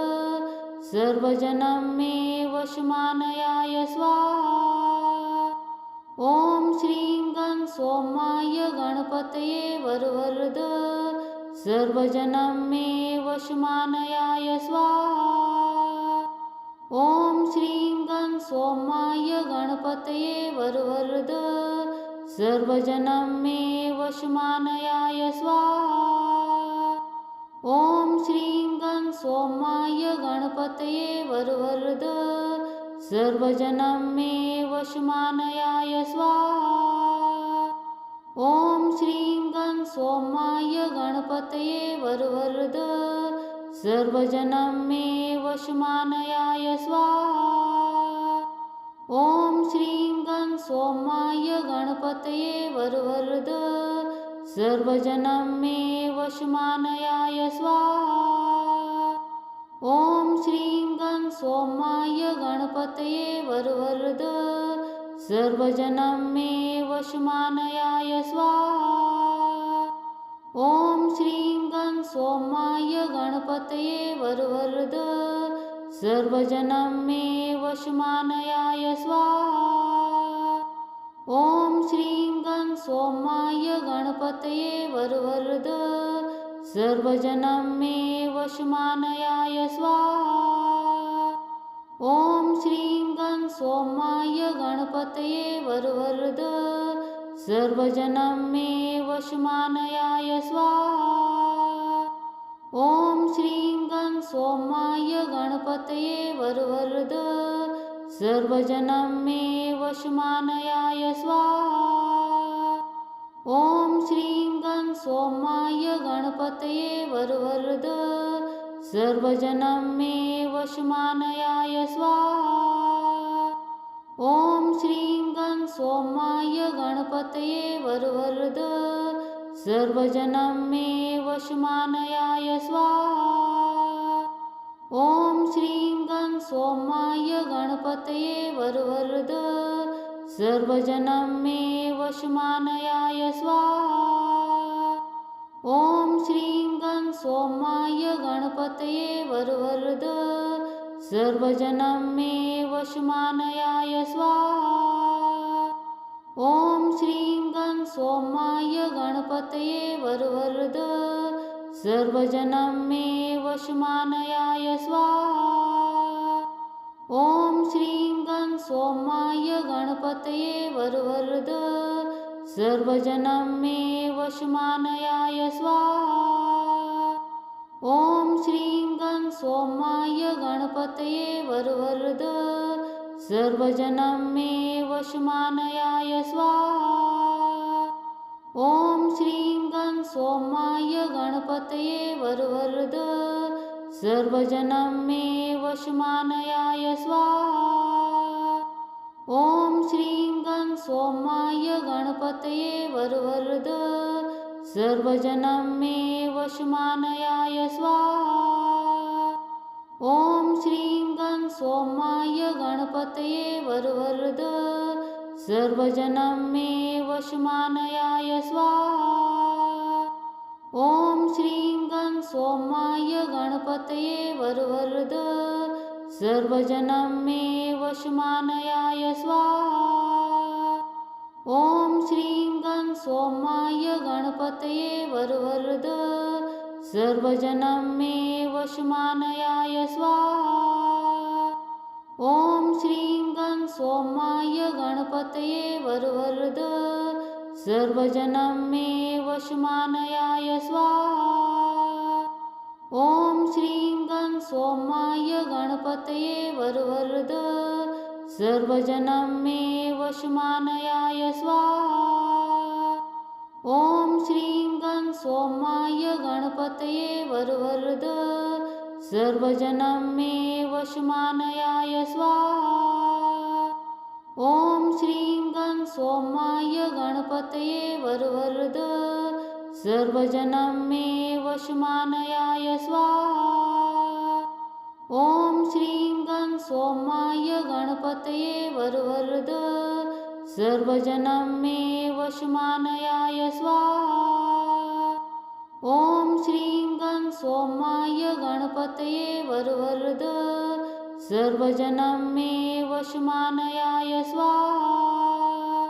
सर्वजनं मे वशमानयाय स्वाहा। ॐ श्रीं गं सोमाय गणपतये वरवरद सर्वजनं मे वशमानयाय स्वाहा। ॐ श्रीं गं सोमाय गणपतये वरवरद सर्वजनं मे वशमानयाय स्वाहा। ॐ श्रीं गं सोमाय गणपतये वरवरद सर्वजनं मे वशमानयाय स्वाहा। ॐ श्रीं गं सोमाय गणपतये वरवरद सर्वजनं मे वशमानयाय स्वाहा। ॐ श्रीं गं सोमाय गणपतये वरवरद सर्वजनं मे वशमानयाय स्वाहा। ॐ श्रीं गं सोमाय गणपतये वरवरद सर्वजनं मे वशमानयाय स्वाहा। ॐ श्रीं गं सोमाय गणपतये वरवरद सर्वजनं मे वशमानयाय स्वाहा। ॐ श्रीं गं सोमाय गणपतये वरवरद सर्वजनं मे वशमानयाय स्वाहा। ॐ श्रीं गं सोमाय गणपतये वरवरद सर्वजनं मे वशमानयाय स्वाहा। ॐ श्रीं गं सोमाय गणपतये वरवरद सर्वजनं मे वशमानयाय स्वाहा। ॐ श्रीं गं सोमाय गणपतये वरवरद सर्वजनं मे वशमानयाय स्वाहा। ॐ श्रीं गं सोमाय गणपतये वरवरद सर्वजनं मे वशमानयाय स्वाहा। ॐ श्रीं गं सोमाय गणपतये वरवरद सर्वजनं मे वशमानयाय स्वाहा। ॐ श्रीं गं सोमाय गणपतये वरवरद सर्वजनं मे वशमानयाय स्वाहा। ॐ श्रीं गं सोमाय गणपतये वरवरद सर्वजनं मे वशमानयाय स्वाहा। ॐ श्रीं गं सोमाय गणपतये वरवरद सर्वजनं मे वशमानयाय स्वाहा। ॐ श्रीं गं सोमाय गणपतये वरवरद सर्वजनं मे वशमानयाय स्वाहा। ॐ श्रीं गं सोमाय गणपतये वरवरद सर्वजनं मे वशमानयाय स्वाहा। ॐ श्रीं गं सोमाय गणपतये वरवरद सर्वजनं मे वशमानयाय स्वाहा। ॐ श्रीं गं सोमाय गणपतये वरवरद सर्वजनं मे वशमानयाय स्वाहा। ॐ श्रीं गं सोमाय गणपतये वरवरद सर्वजनं मे वशमानयाय स्वाहा। ॐ श्रीं गं सोमाय गणपतये वरवरद सर्वजनं मे वशमानयाय स्वाहा। ॐ श्रीं गं सोमाय गणपतये वरवरद सर्वजनं मे वशमानयाय स्वाहा। ॐ श्रीं गं सोमाय गणपतये वरवरद सर्वजनं मे वशमानयाय स्वाहा। ॐ श्रीं गं सोमाय गणपतये वरवरद सर्वजनं मे वशमानयाय स्वाहा। ॐ श्रीं गं सोमाय गणपतये वरवरद सर्वजनं मे वशमानयाय स्वाहा। ॐ श्रीं गं सोमाय गणपतये वरवरद सर्वजनं मे वशमानयाय स्वाहा। ॐ श्रीं गं सोमाय गणपतये वरवरद सर्वजनं मे वशमानयाय स्वाहा।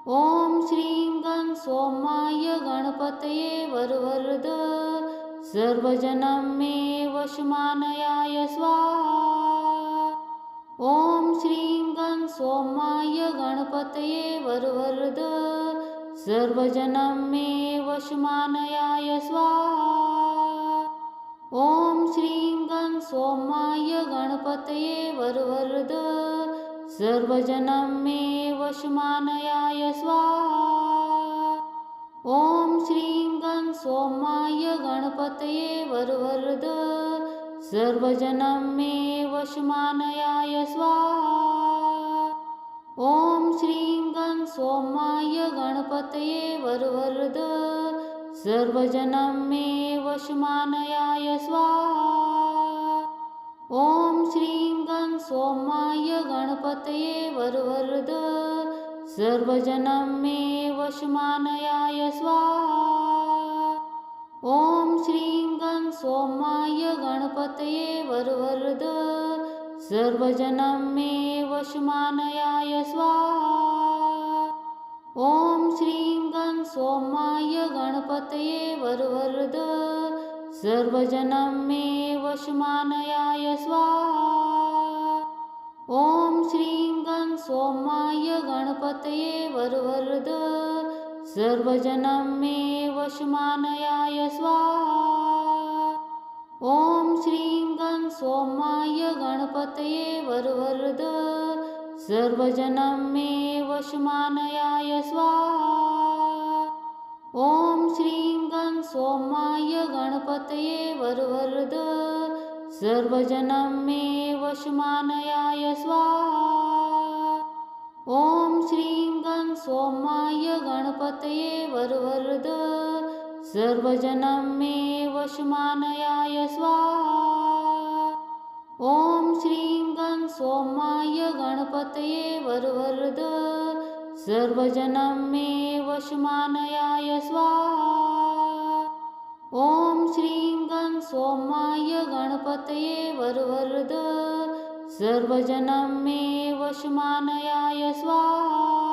ॐ श्रीं गं सोमाय गणपतये वरवरद सर्वजनं मे वशमानयाय स्वाहा। ॐ श्रीं गं सोमाय गणपतये वरवरद सर्वजनं मे वशमानयाय स्वाहा। ॐ श्रीं गं सोमाय गणपतये वरवरद सर्वजनं मे वशमानयाय स्वाहा। ॐ श्रीं गं सोमाय गणपतये वरवरद सर्वजनं मे वशमानयाय स्वाहा। ॐ श्रीं गं सोमाय गणपतये वरवरद सर्वजनं मे वशमानयाय स्वाहा। ॐ श्रीं गं सोमाय गणपतये वरवरद सर्वजनं मे वशमानयाय स्वाहा। ॐ श्रीं गं सोमाय गणपतये वरवरद सर्वजनं मे वशमानयाय स्वाहा। ॐ श्रीं गं सोमाय गणपतये वरवरद सर्वजनं मे वशमानयाय स्वाहा। ॐ श्रीं गं सोमाय गणपतये वरवरद सर्वजनं मे वशमानयाय स्वाहा। ॐ श्रीं गं सोमाय गणपतये वरवरद सर्वजनं मे वशमानयाय स्वाहा। ॐ श्रीं गं सोमाय गणपतये वरवरद सर्वजनं मे वशमानयाय स्वाहा। ॐ श्रीं गं सोमाय गणपतये वरवरद सर्वजनं मे वशमानयाय स्वाहा। ॐ श्रीं गं सोमाय गणपतये वरवरद सर्वजनं मे वशमानयाय स्वाहा। ॐ श्रीं गं सोमाय गणपतये वरवरद सर्वजनं मे वशमानयाय स्वाहा।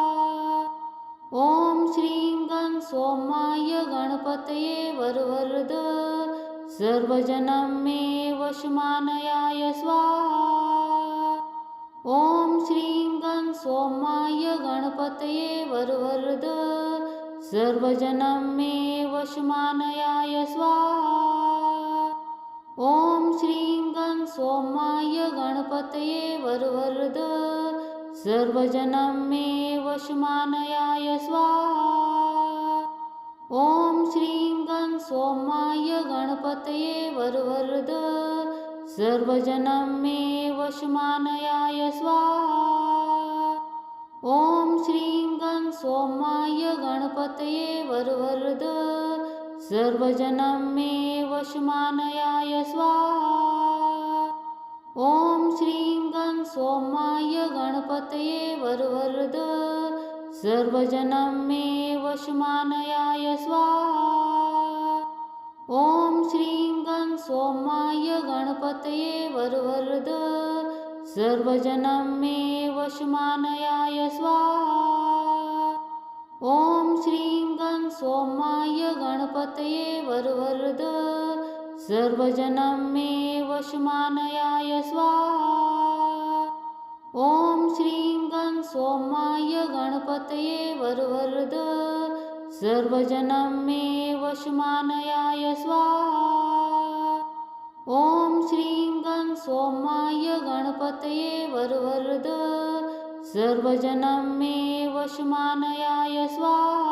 ॐ श्रीं गं सोमाय गणपतये वरवरद सर्वजनं मे वशमानयाय स्वाहा। ॐ श्रीं गं सोमाय गणपतये वरवरद सर्वजनं मे वशमानयाय स्वाहा। ॐ श्रीं गं सोमाय गणपतये वरवरद सर्वजनं मे वशमानयाय स्वाहा। ॐ श्रीं गं सोमाय गणपतये वरवरद सर्वजनं मे वशमानयाय स्वाहा। ॐ श्रीं गं सोमाय गणपतये वरवरद सर्वजनं मे वशमानयाय स्वाहा। ॐ श्रीं गं सोमाय गणपतये वरवरद सर्वजनं मे वशमानयाय स्वाहा। ॐ श्रीं गं सोमाय गणपतये वरवरद सर्वजनं मे वशमानयाय स्वाहा। ॐ श्रीं गं सोमाय गणपतये वरवरद सर्वजनं मे वशमानयाय स्वाहा। ॐ श्रीं गं सोमाय गणपतये वरवरद सर्वजनं मे वशमानयाय स्वाहा। ॐ श्रीं गं सोमाय गणपतये वरवरद सर्वजनं मे वशमानयाय स्वाहा।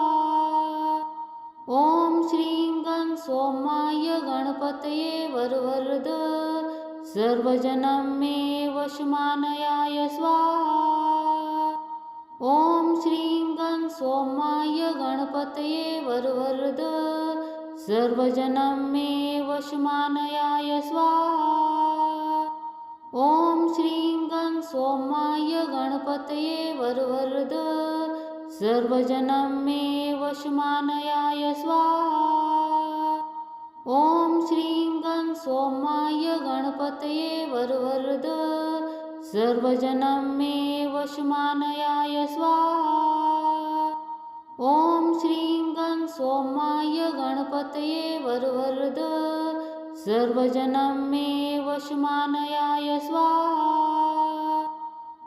ॐ श्रीं गं सोमाय गणपतये वरवरद सर्वजनं मे वशमानयाय स्वाहा। ॐ श्रीं गं सोमाय गणपतये वरवरद सर्वजनं मे वशमानयाय स्वाहा। ॐ श्रीं गं सोमाय गणपतये वरवरद सर्वजनं मे वशमानयाय स्वाहा। ॐ श्रीं गं सोमाय गणपतये वरवरद सर्वजनं मे वशमानयाय स्वाहा। ॐ श्रीं गं सोमाय गणपतये वरवरद सर्वजनं मे वशमानयाय स्वाहा।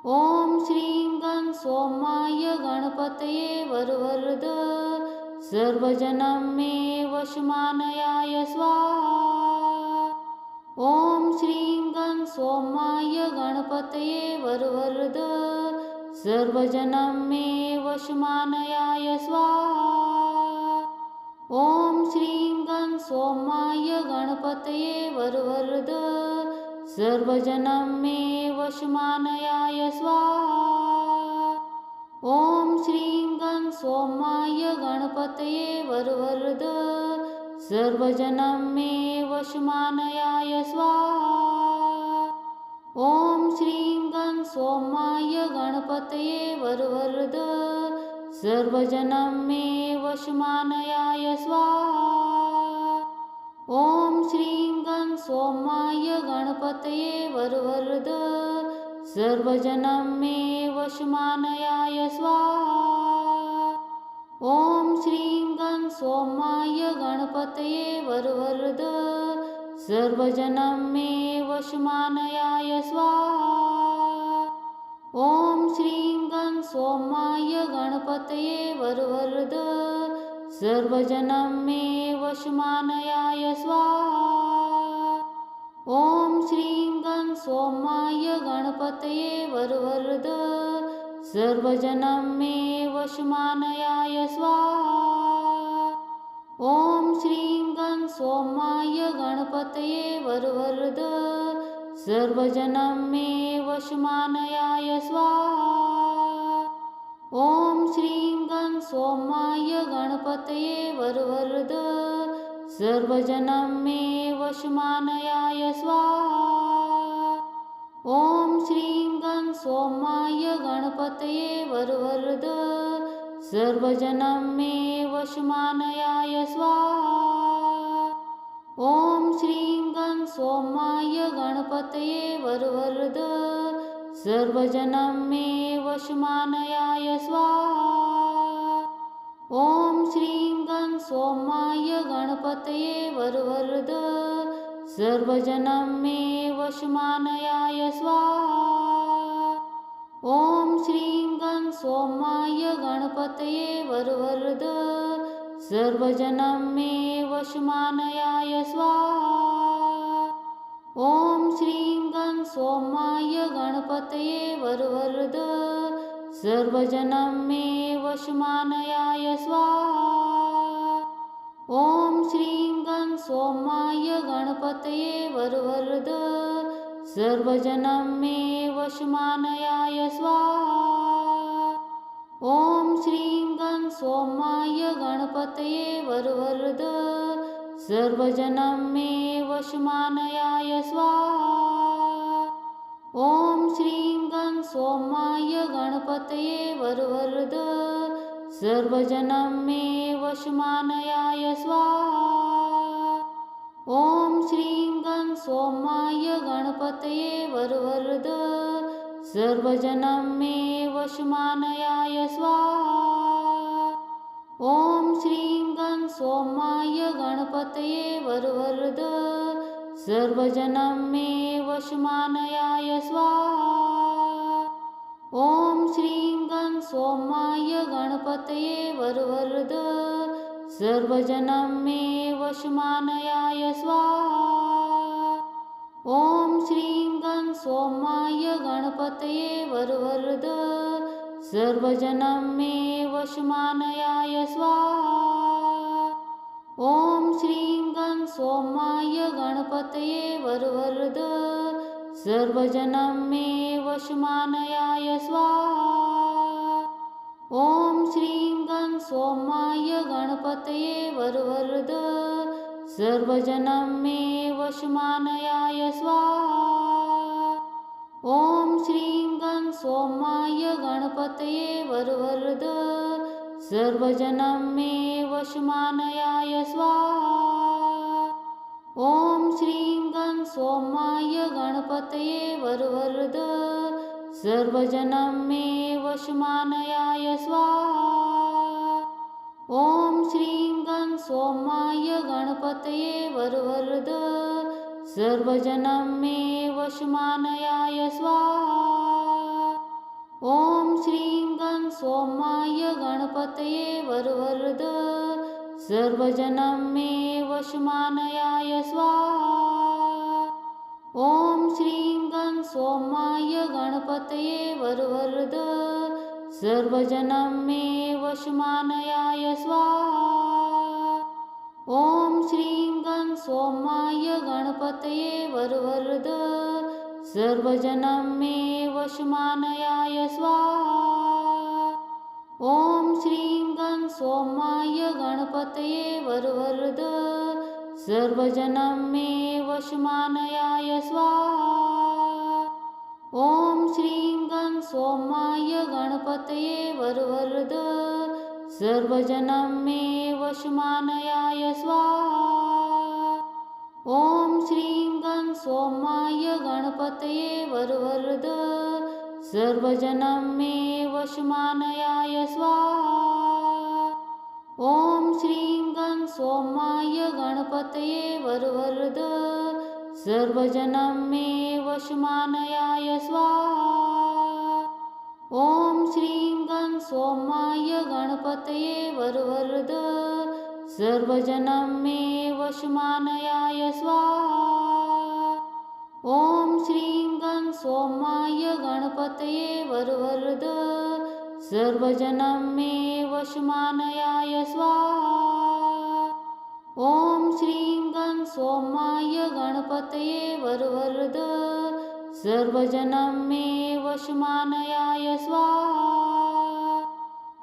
ॐ श्रीं गं सोमाय गणपतये वरवरद सर्वजनं मे वशमानयाय स्वाहा। ॐ श्रीं गं सोमाय गणपतये वरवरद सर्वजनं मे वशमानयाय स्वाहा। ॐ श्रीं गं सोमाय गणपतये वरवरद सर्वजनं मे वशमानयाय स्वाहा। ॐ श्रीं गं सोमाय गणपतये वरवरद सर्वजनं मे वशमानयाय स्वाहा। ॐ श्रीं गं सोमाय गणपतये वरवरद सर्वजनं मे वशमानयाय स्वाहा। ॐ श्रीं गं सोमाय गणपतये वरवरद सर्वजनं मे वशमानयाय स्वाहा। ॐ श्रीं गं सोमाय गणपतये वरवरद सर्वजनं मे वशमानयाय स्वाहा। ॐ श्रीं गं सोमाय गणपतये वरवरद सर्वजनं मे वशमानयाय स्वाहा। ॐ श्रीं गं सोमाय गणपतये वरवरद सर्वजनं मे वशमानयाय स्वाहा। ॐ श्रीं गं सोमाय गणपतये वरवरद सर्वजनं मे वशमानयाय स्वाहा। ॐ श्रीं गं सोमाय गणपतये वरवरद सर्वजनं मे वशमानयाय स्वाहा। ॐ श्रीं गं सोमाय गणपतये वरवरद सर्वजनं मे वशमानयाय स्वाहा। ॐ श्रीं गं सोमाय गणपतये वरवरद सर्वजनं मे वशमानयाय स्वाहा। ॐ श्रीं गं सोमाय गणपतये वरवरद सर्वजनं मे वशमानयाय स्वाहा। ॐ श्रीं गं सोमाय गणपतये वरवरद सर्वजनं मे वशमानयाय स्वाहा। ॐ श्रीं गं सोमाय गणपतये वरवरद सर्वजनं मे वशमानयाय स्वाहा। ॐ श्रीं गं सोमाय गणपतये वरवरद सर्वजनं मे वशमानयाय स्वाहा। ॐ श्रीं गं सोमाय गणपतये वरवरद सर्वजनं मे वशमानयाय स्वाहा। ॐ श्रीं गं सोमाय गणपतये वरवरद सर्वजनं मे वशमानयाय स्वाहा। ॐ श्रीं गं सोमाय गणपतये वरवरद सर्वजनं मे वशमानयाय स्वाहा। ॐ श्रीं गं सोमाय गणपतये वरवरद सर्वजनं मे वशमानयाय स्वाहा। ॐ श्रीं गं सोमाय गणपतये वरवरद सर्वजनं मे वशमानयाय स्वाहा। ॐ श्रीं गं सोमाय गणपतये वरवरद सर्वजनं मे वशमानयाय स्वाहा। ॐ श्रीं गं सोमाय गणपतये वरवरद सर्वजनं मे वशमानयाय स्वाहा। ॐ श्रीं गं सोमाय गणपतये वरवरद सर्वजनं मे वशमानयाय स्वाहा। ॐ श्रीं गं सोमाय गणपतये वरवरद सर्वजनं मे वशमानयाय स्वाहा। ॐ श्रीं गं सोमाय गणपतये वरवरद सर्वजनं मे वशमानयाय स्वाहा। ॐ श्रीं गं सोमाय गणपतये वरवरद सर्वजनं मे वशमानयाय स्वाहा। ॐ श्रीं गं सोमाय गणपतये वरवरद सर्वजनं मे वशमानयाय स्वाहा। ॐ श्रीं गं सोमाय गणपतये वरवरद सर्वजनं मे वशमानयाय स्वाहा। ॐ श्रीं गं सोमाय गणपतये वरवरद सर्वजनं मे वशमानयाय स्वाहा। ॐ श्रीं गं सोमाय गणपतये वरवरद सर्वजनं मे वशमानयाय स्वाहा। ॐ श्रीं गं सोमाय गणपतये वरवरद सर्वजनं मे वशमानयाय स्वाहा। ॐ श्रीं गं सोमाय गणपतये वरवरद सर्वजनं मे वशमानयाय स्वाहा। ॐ श्रीं गं सोमाय गणपतये वरवरद सर्वजनं मे वशमानयाय स्वाहा। ॐ श्रीं गं सोमाय गणपतये वरवरद सर्वजनं मे वशमानयाय स्वाहा। ॐ श्रीं गं सोमाय गणपतये वरवरद सर्वजनं मे वशमानयाय स्वाहा। ॐ श्रीं गं सोमाय गणपतये वरवरद सर्वजनं मे वशमानयाय स्वाहा।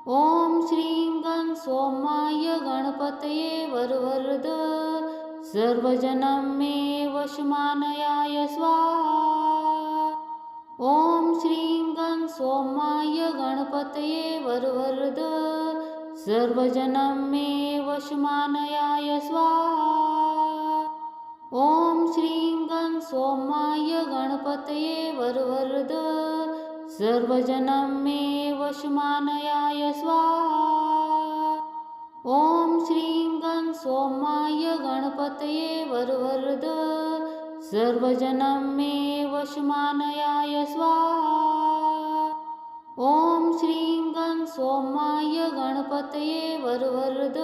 ॐ श्रीं गं सोमाय गणपतये वरवरद सर्वजनं मे वशमानयाय स्वाहा। ॐ श्रीं गं सोमाय गणपतये वरवरद सर्वजनं मे वशमानयाय स्वाहा। ॐ श्रीं गं सोमाय गणपतये वरवरद सर्वजनं मे वशमानयाय स्वाहा। ॐ श्रीं गं सोमाय गणपतये वरवरद सर्वजनं मे वशमानयाय स्वाहा। ॐ श्रीं गं सोमाय गणपतये वरवरद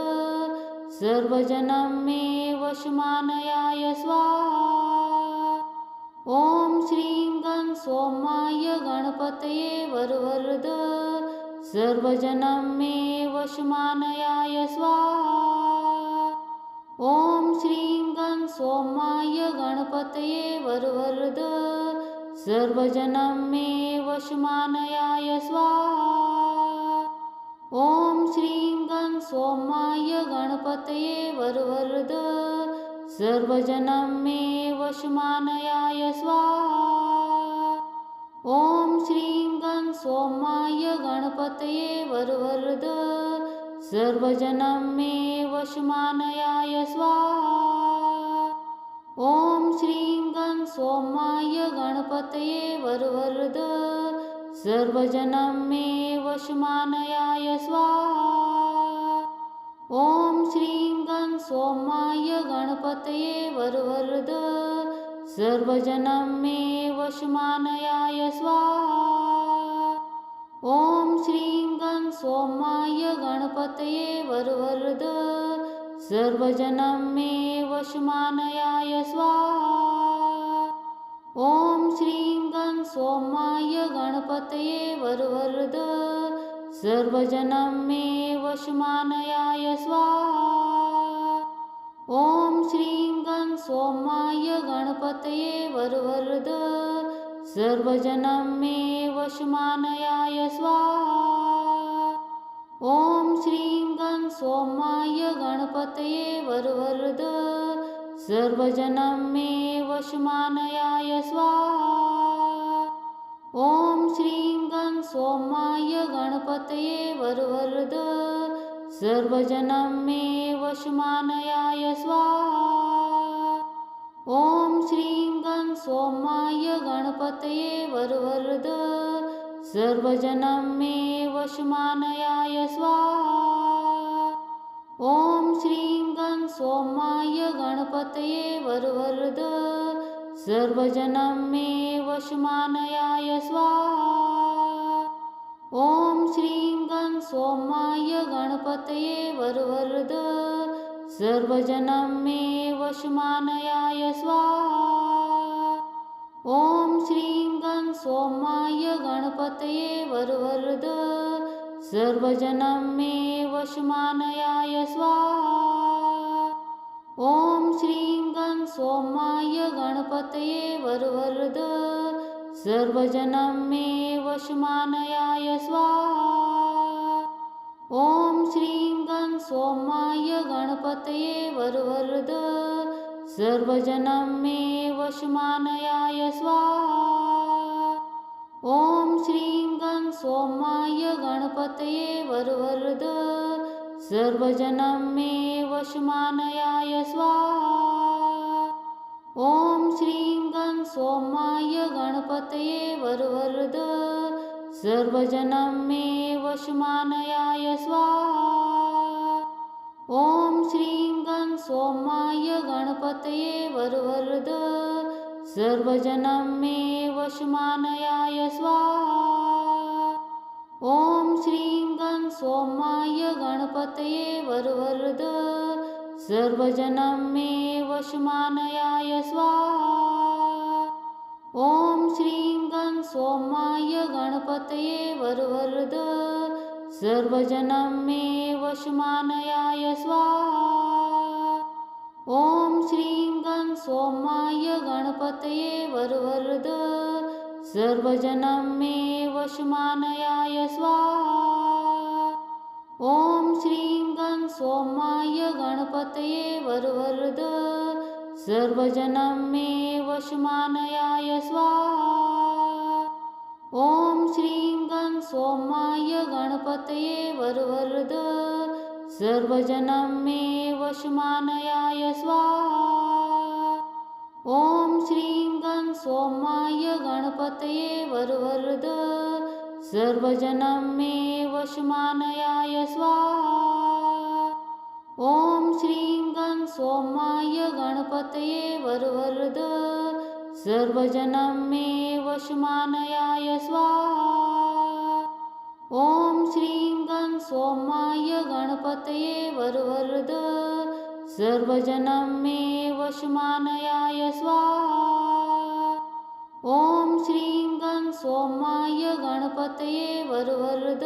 सर्वजनं मे वशमानयाय स्वाहा। ॐ श्रीं गं सोमाय गणपतये वरवरद सर्वजनं मे वशमानयाय स्वाहा। ॐ श्रीं गं सोमाय गणपतये वरवरद सर्वजनं मे वशमानयाय स्वाहा। ॐ श्रीं गं सोमाय गणपतये वरवरद सर्वजनं मे वशमानयाय स्वाहा। ॐ श्रीं गं सोमाय गणपतये वरवरद सर्वजनं मे वशमानयाय स्वाहा। ॐ श्रीं गं सोमाय गणपतये वरवरद सर्वजनं मे वशमानयाय स्वाहा। ॐ श्रीं गं सोमाय गणपतये वरवरद सर्वजनं मे वशमानयाय स्वाहा। ॐ श्रीं गं सोमाय गणपतये वरवरद सर्वजनं मे वशमानयाय स्वाहा। ॐ श्रीं गं सोमाय गणपतये वरवरद सर्वजनं मे वशमानयाय स्वाहा। ॐ श्रीं गं सोमाय गणपतये वरवरद सर्वजनं मे वशमानयाय स्वाहा। ॐ श्रीं गं सोमाय गणपतये वरवरद सर्वजनं मे वशमानयाय स्वाहा। ॐ श्रीं गं सोमाय गणपतये वरवरद सर्वजनं मे वशमानयाय स्वाहा। ॐ श्रीं गं सोमाय गणपतये वरवरद सर्वजनं मे वशमानयाय स्वाहा। ॐ श्रीं गं सोमाय गणपतये वरवरद सर्वजनं मे वशमानयाय स्वाहा। ॐ श्रीं गं सोमाय गणपतये वरवरद सर्वजनं मे वशमानयाय स्वाहा। ॐ श्रीं गं सोमाय गणपतये वरवरद सर्वजनं मे वशमानयाय स्वाहा। ॐ श्रीं गं सोमाय गणपतये वरवरद सर्वजनं मे वशमानयाय स्वाहा। ॐ श्रीं गं सोमाय गणपतये वरवरद सर्वजनं मे वशमानयाय स्वाहा। ॐ श्रीं गं सोमाय गणपतये वरवरद सर्वजनं मे वशमानयाय स्वाहा। ॐ श्रीं गं सोमाय गणपतये वरवरद सर्वजनं मे वशमानयाय स्वाहा। ॐ श्रीं गं सोमाय गणपतये वरवरद सर्वजनं मे वशमानयाय स्वाहा। ॐ श्रीं गं सोमाय गणपतये वरवरद सर्वजनं मे वशमानयाय स्वाहा। ॐ श्रीं गं सोमाय गणपतये वरवरद सर्वजनं मे वशमानयाय स्वाहा। ॐ श्रीं गं सोमाय गणपतये वरवरद सर्वजनं मे वशमानयाय स्वाहा। ॐ श्रीं गं सोमाय गणपतये वरवरद सर्वजनं मे वशमानयाय स्वाहा। ॐ श्रीं गं सोमाय गणपतये वरवरद सर्वजनं मे वशमानयाय स्वाहा। ॐ श्रीं गं सोमाय गणपतये वरवरद सर्वजनं मे वशमानयाय स्वाहा। ॐ श्रीं गं सोमाय गणपतये वरवरद सर्वजनं मे वशमानयाय स्वाहा। ॐ श्रीं गं सोमाय गणपतये वरवरद सर्वजनं मे वशमानयाय स्वाहा। ॐ श्रीं गं सोमाय गणपतये वरवरद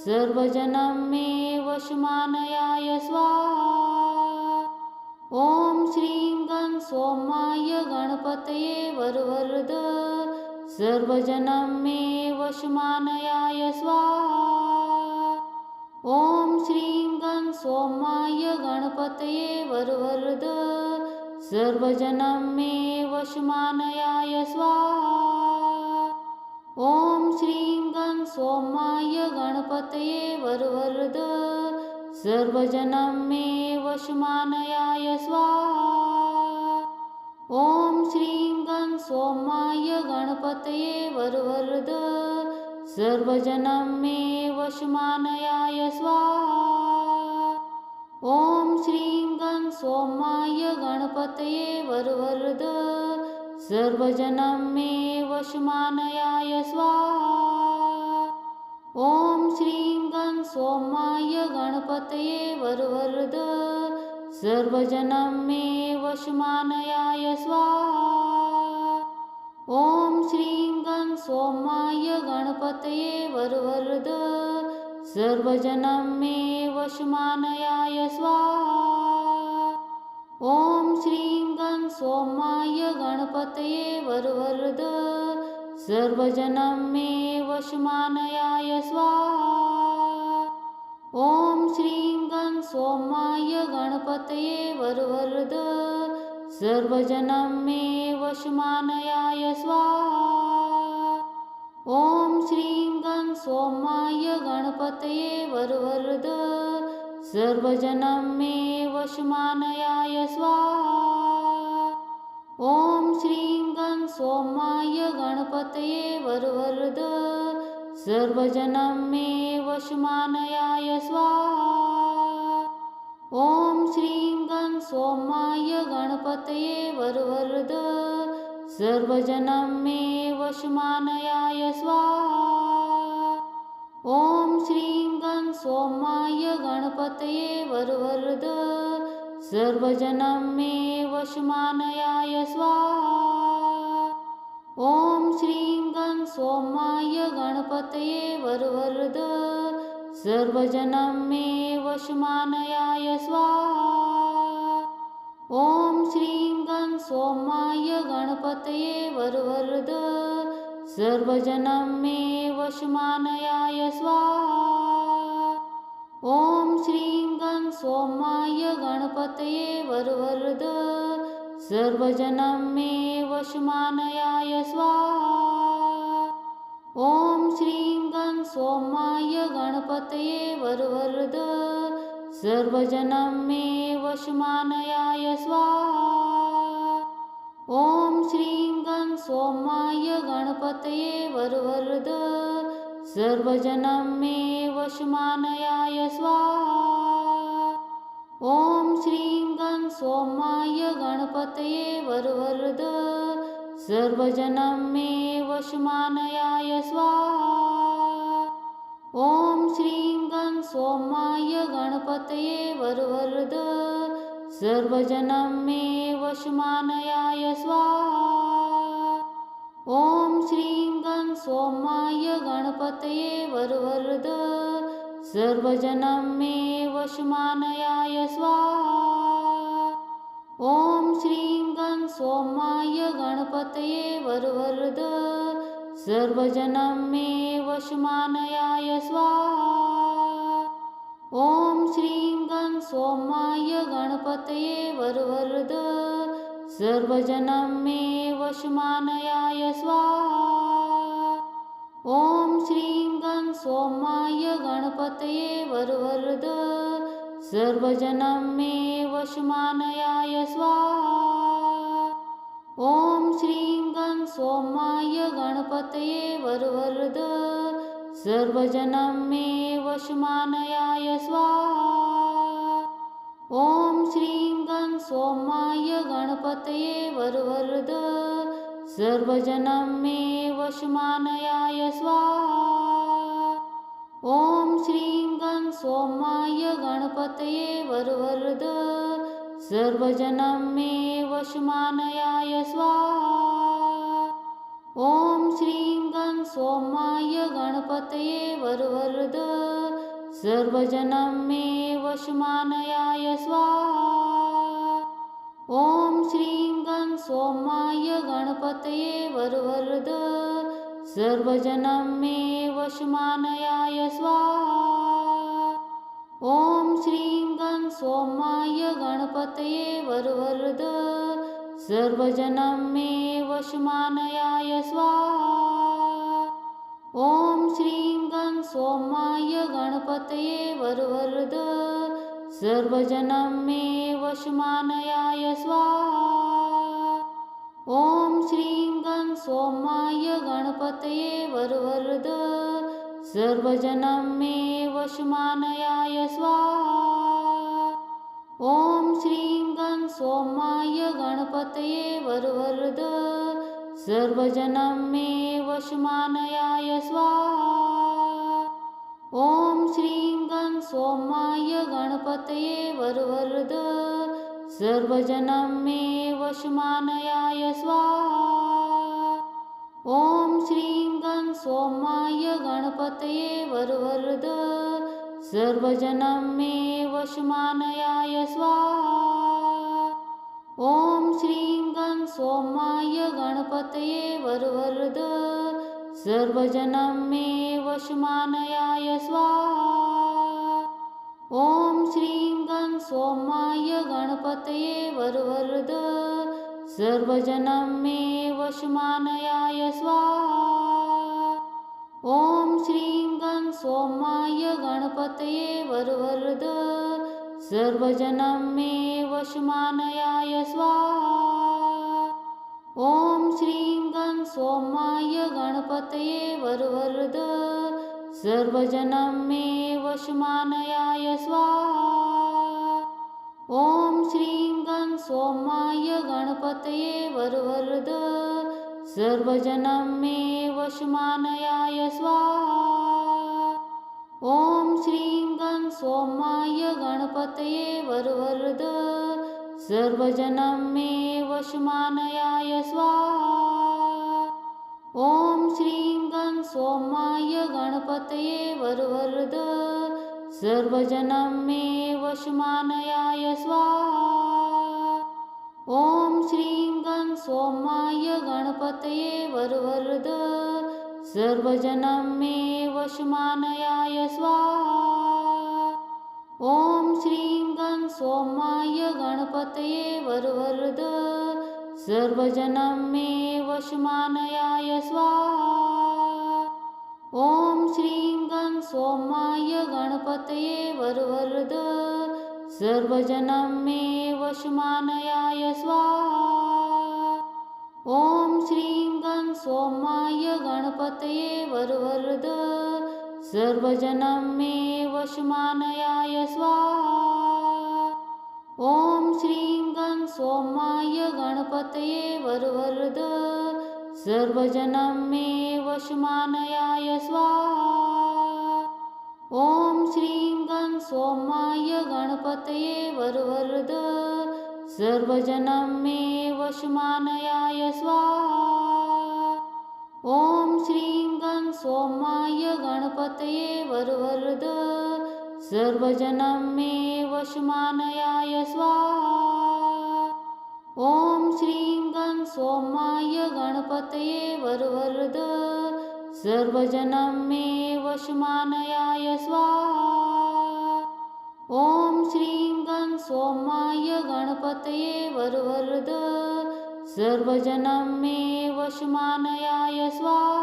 सर्वजनं मे वशमानयाय स्वाहा। ॐ श्रीं गं सोमाय गणपतये वरवरद सर्वजनं मे वशमानयाय स्वाहा। ॐ श्रीं गं सोमाय गणपतये वरवरद सर्वजनं मे वशमानयाय स्वाहा। ॐ श्रीं गं सोमाय गणपतये वरवरद सर्वजनं मे वशमानयाय स्वाहा। ॐ श्रीं गं सोमाय गणपतये वरवरद सर्वजनं मे वशमानयाय स्वाहा। ॐ श्रीं गं सोमाय गणपतये वरवरद सर्वजनं मे वशमानयाय स्वाहा। ॐ श्रीं गं सोमाय गणपतये वरवरद सर्वजनं मे वशमानयाय स्वाहा। ॐ श्रीं गं सोमाय गणपतये वरवरद सर्वजनं मे वशमानयाय स्वाहा। ॐ श्रीं गं सोमाय गणपतये वरवरद सर्वजनं मे वशमानयाय स्वाहा। ॐ श्रीं गं सोमाय गणपतये वरवरद सर्वजनं मे वशमानयाय स्वाहा। ॐ श्रीं गं सोमाय गणपतये वरवरद सर्वजनं मे वशमानयाय स्वाहा। ॐ श्रीं गं सोमाय गणपतये वरवरद सर्वजनं मे वशमानयाय स्वाहा। ॐ श्रीं गं सोमाय गणपतये वरवरद सर्वजनं मे वशमानयाय स्वाहा। ॐ श्रीं गं सोमाय गणपतये वरवरद सर्वजनं मे वशमानयाय स्वाहा। ॐ श्रीं गं सोमाय गणपतये वरवरद सर्वजनं मे वशमानयाय स्वाहा। ॐ श्रीं गं सोमाय गणपतये वरवरद सर्वजनं मे वशमानयाय स्वाहा। ॐ श्रीं गं सोमाय गणपतये वरवरद सर्वजनं मे वशमानयाय स्वाहा। ॐ श्रीं गं सोमाय गणपतये वरवरद सर्वजनं मे वशमानयाय स्वाहा। ॐ श्रीं गं सोमाय गणपतये वरवरद सर्वजनं मे वशमानयाय स्वाहा। ॐ श्रीं गं सोमाय गणपतये वरवरद सर्वजनं मे वशमानयाय स्वाहा। ॐ श्रीं गं सोमाय गणपतये वरवरद सर्वजनं मे वशमानयाय स्वाहा। ॐ श्रीं गं सोमाय गणपतये वरवरद सर्वजनं मे वशमानयाय स्वाहा। ॐ श्रीं गं सोमाय गणपतये वरवरद सर्वजनं मे वशमानयाय स्वाहा। ॐ श्रीं गं सोमाय गणपतये वरवरद सर्वजनं मे वशमानयाय स्वाहा। ॐ श्रीं गं सोमाय गणपतये वरवरद सर्वजनं मे वशमानयाय स्वाहा। ॐ श्रीं गं सोमाय गणपतये वरवरद सर्वजनं मे वशमानयाय स्वाहा। ॐ श्रीं गं सोमाय गणपतये वरवरद सर्वजनं मे वशमानयाय स्वाहा। ॐ श्रीं गं सोमाय गणपतये वरवरद सर्वजनं मे वशमानयाय स्वाहा। ॐ श्रीं गं सोमाय गणपतये वरवरद सर्वजनं मे वशमानयाय स्वाहा। ॐ श्रीं गं सोमाय गणपतये वरवरद सर्वजनं मे वशमानयाय स्वाहा। ॐ श्रीं गं सोमाय गणपतये वरवरद सर्वजनं मे वशमानयाय स्वाहा। ॐ श्रीं गं सोमाय गणपतये वरवरद सर्वजनं मे वशमानयाय स्वाहा। ॐ श्रीं गं सोमाय गणपतये वरवरद सर्वजनं मे वशमानयाय स्वाहा। ॐ श्रीं गं सोमाय गणपतये वरवरद सर्वजनं मे वशमानयाय स्वाहा। ॐ श्रीं गं सोमाय गणपतये वरवरद सर्वजनं मे वशमानयाय स्वाहा। ॐ श्रीं गं सोमाय गणपतये वरवरद सर्वजनं मे वशमानयाय स्वाहा। ॐ श्रीं गं सोमाय गणपतये वरवरद सर्वजनं मे वशमानयाय स्वाहा। ॐ श्रीं गं सोमाय गणपतये वरवरद सर्वजनं मे वशमानयाय स्वाहा। ॐ श्रीं गं सोमाय गणपतये वरवरद सर्वजनं मे वशमानयाय स्वाहा। ॐ श्रीं गं सोमाय गणपतये वरवरद सर्वजनं मे वशमानयाय स्वाहा। ॐ श्रीं गं सोमाय गणपतये वरवरद सर्वजनं मे वशमानयाय स्वाहा। ॐ श्रीं गं सोमाय गणपतये वरवरद सर्वजनं मे वशमानयाय स्वाहा। ॐ श्रीं गं सोमाय गणपतये वरवरद सर्वजनं मे वशमानयाय स्वाहा। ॐ श्रीं गं सोमाय गणपतये वरवरद सर्वजनं मे वशमानयाय स्वाहा। ॐ श्रीं गं सोमाय गणपतये वरवरद सर्वजनं मे वशमानयाय स्वाहा। ॐ श्रीं गं सोमाय गणपतये वरवरद सर्वजनं मे वशमानयाय स्वाहा। ॐ श्रीं गं सोमाय गणपतये वरवरद सर्वजनं मे वशमानयाय स्वाहा। ॐ श्रीं गं सोमाय गणपतये वरवरद सर्वजनं मे वशमानयाय स्वाहा। ॐ श्रीं गं सोमाय गणपतये वरवरद सर्वजनं मे वशमानयाय स्वाहा। ॐ श्रीं गं सोमाय गणपतये वरवरद सर्वजनं मे वशमानयाय स्वाहा। ॐ श्रीं गं सोमाय गणपतये वरवरद सर्वजनं मे वशमानयाय स्वाहा। ॐ श्रीं गं सोमाय गणपतये वरवरद सर्वजनं मे वशमानयाय स्वाहा।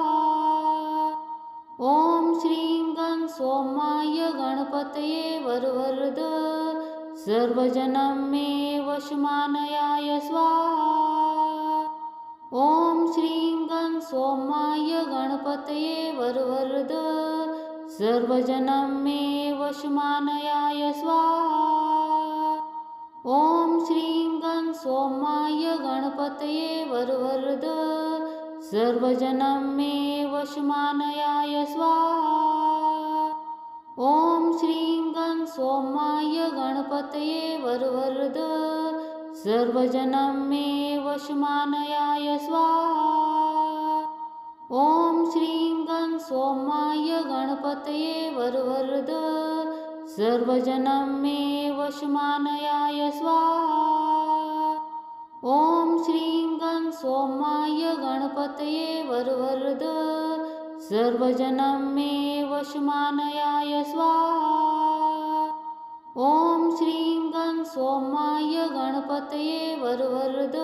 ॐ श्रीं गं सोमाय गणपतये वरवरद सर्वजनं मे वशमानयाय स्वाहा। ॐ श्रीं गं सोमाय गणपतये वरवरद सर्वजनं मे वशमानयाय स्वाहा। ॐ श्रीं गं सोमाय गणपतये वरवरद सर्वजनं मे वशमानयाय स्वाहा। ॐ श्रीं गं सोमाय गणपतये वरवरद सर्वजनं मे वशमानयाय स्वाहा। ॐ श्रीं गं सोमाय गणपतये वरवरद सर्वजनं मे वशमानयाय स्वाहा। ॐ श्रीं गं सोमाय गणपतये वरवरद सर्वजनं मे वशमानयाय स्वाहा। ॐ श्रीं गं सोमाय गणपतये वरवरद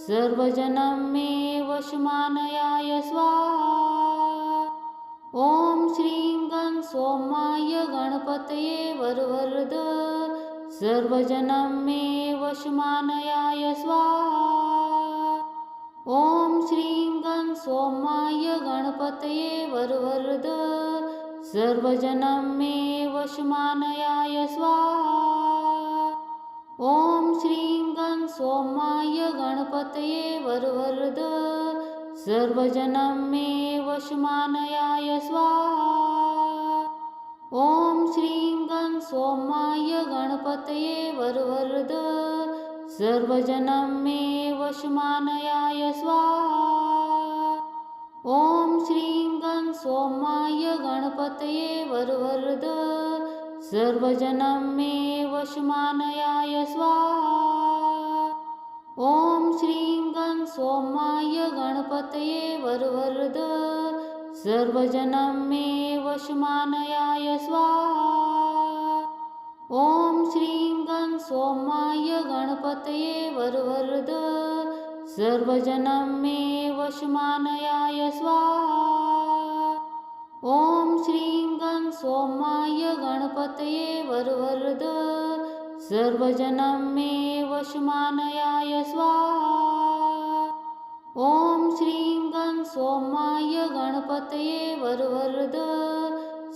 सर्वजनं मे वशमानयाय स्वाहा। ॐ श्रीं गं सोमाय गणपतये वरवरद सर्वजनं मे वशमानयाय स्वाहा। ॐ श्रीं गं सोमाय गणपतये वरवरद सर्वजनं मे वशमानयाय स्वाहा। ॐ श्रीं गं सोमाय गणपतये वरवरद सर्वजनं मे वशमानयाय स्वाहा। ॐ श्रीं गं सोमाय गणपतये वरवरद सर्वजनं मे वशमानयाय स्वाहा। ॐ श्रीं गं सोमाय गणपतये वरवरद सर्वजनं मे वशमानयाय स्वाहा। ॐ श्रीं गं सोमाय गणपतये वरवरद सर्वजनं मे वशमानयाय स्वाहा। ॐ श्रीं गं सोमाय गणपतये वरवरद सर्वजनं मे वशमानयाय स्वाहा। ॐ श्रीं गं सोमाय गणपतये वरवरद सर्वजनं मे वशमानयाय स्वाहा। ॐ श्रीं गं सोमाय गणपतये वरवरद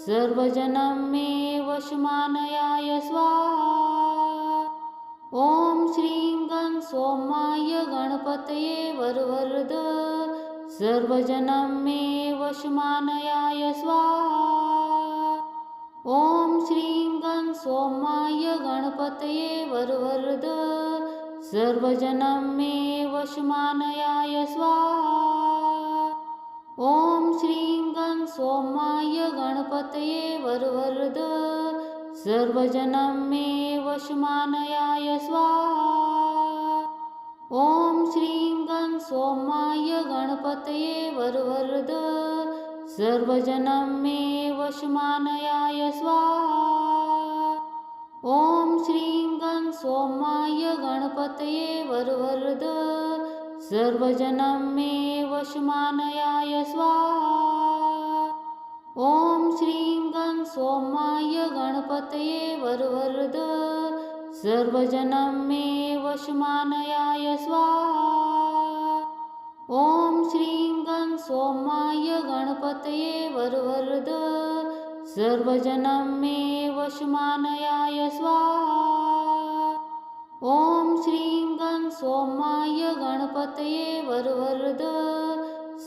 सर्वजनं मे वशमानयाय स्वाहा। ॐ श्रीं गं सोमाय गणपतये वरवरद सर्वजनं मे वशमानयाय स्वाहा। ॐ श्रीं गं सोमाय गणपतये वरवरद सर्वजनं मे वशमानयाय स्वाहा। ॐ श्रीं गं सोमाय गणपतये वरवरद सर्वजनं मे वशमानयाय स्वाहा। ॐ श्रीं गं सोमाय गणपतये वरवरद सर्वजनं मे वशमानयाय स्वाहा। ॐ श्रीं गं सोमाय गणपतये वरवरद सर्वजनं मे वशमानयाय स्वाहा। ॐ श्रीं गं सोमाय गणपतये वरवरद सर्वजनं मे वशमानयाय स्वाहा। ॐ श्रीं गं सोमाय गणपतये वरवरद सर्वजनं मे वशमानयाय स्वाहा। ॐ श्रीं गं सोमाय गणपतये वरवरद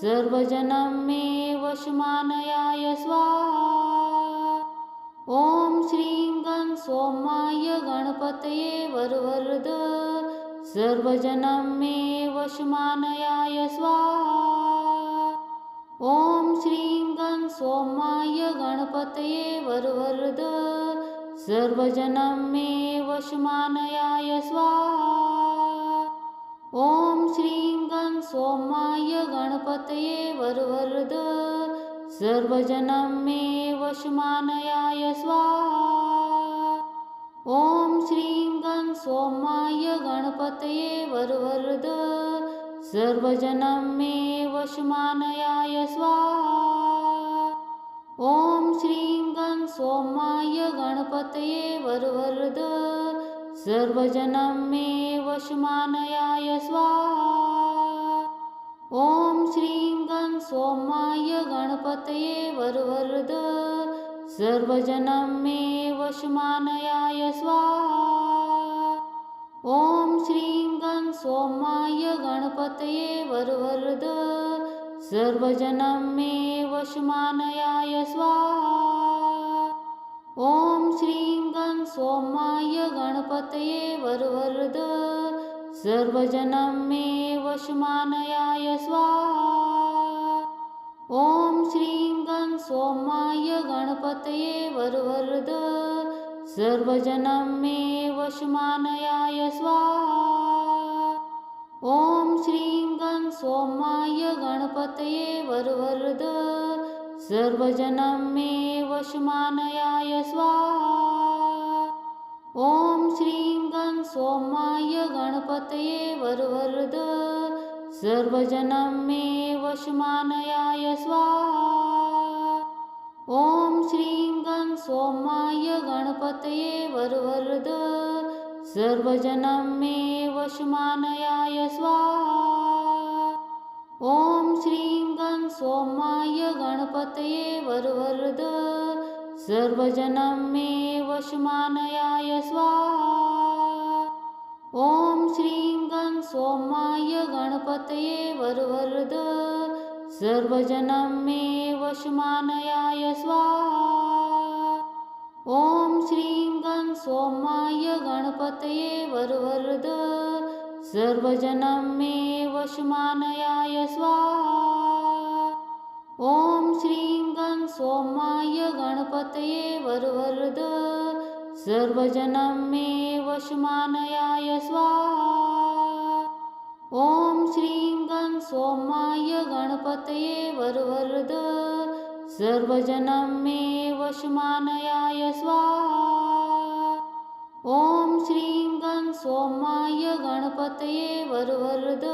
सर्वजनं मे वशमानयाय स्वाहा। ॐ श्रीं गं सोमाय गणपतये वरवरद सर्वजनं मे वशमानयाय स्वाहा। ॐ श्रीं गं सोमाय गणपतये वरवरद सर्वजनं मे वशमानयाय स्वाहा। ॐ श्रीं गं सोमाय गणपतये वरवरद सर्वजनं मे वशमानयाय स्वाहा। ॐ श्रीं गं सोमाय गणपतये वरवरद सर्वजनं मे वशमानयाय स्वाहा। ॐ श्रीं गं सोमाय गणपतये वरवरद सर्वजनं मे वशमानयाय स्वाहा। ॐ श्रीं गं सोमाय गणपतये वरवरद सर्वजनं मे वशमानयाय स्वाहा। ॐ श्रीं गं सोमाय गणपतये वरवरद सर्वजनं मे वशमानयाय स्वाहा। ॐ श्रीं गं सोमाय गणपतये वरवरद सर्वजनं मे वशमानयाय स्वाहा। ॐ श्रीं गं सोमाय गणपतये वरवरद सर्वजनं मे वशमानयाय स्वाहा। ॐ श्रीं गं सोमाय गणपतये वरवरद सर्वजनं मे वशमानयाय स्वाहा। ॐ श्रीं गं सोमाय गणपतये वरवरद सर्वजनं मे वशमानयाय स्वाहा। ॐ श्रीं गं सोमाय गणपतये वरवरद सर्वजनं मे वशमानयाय स्वाहा। ॐ श्रीं गं सोमाय गणपतये वरवरद सर्वजनं मे वशमानयाय स्वाहा। ॐ श्रीं गं सोमाय गणपतये वरवरद सर्वजनं मे वशमानयाय स्वाहा। ॐ श्रीं गं सोमाय गणपतये वरवरद सर्वजनं मे वशमानयाय स्वाहा। ॐ श्रीं गं सोमाय गणपतये वरवरद सर्वजनं मे वशमानयाय स्वाहा। ॐ श्रीं गं सोमाय गणपतये वरवरद सर्वजनं मे वशमानयाय स्वाहा। ॐ श्रीं गं सोमाय गणपतये वरवरद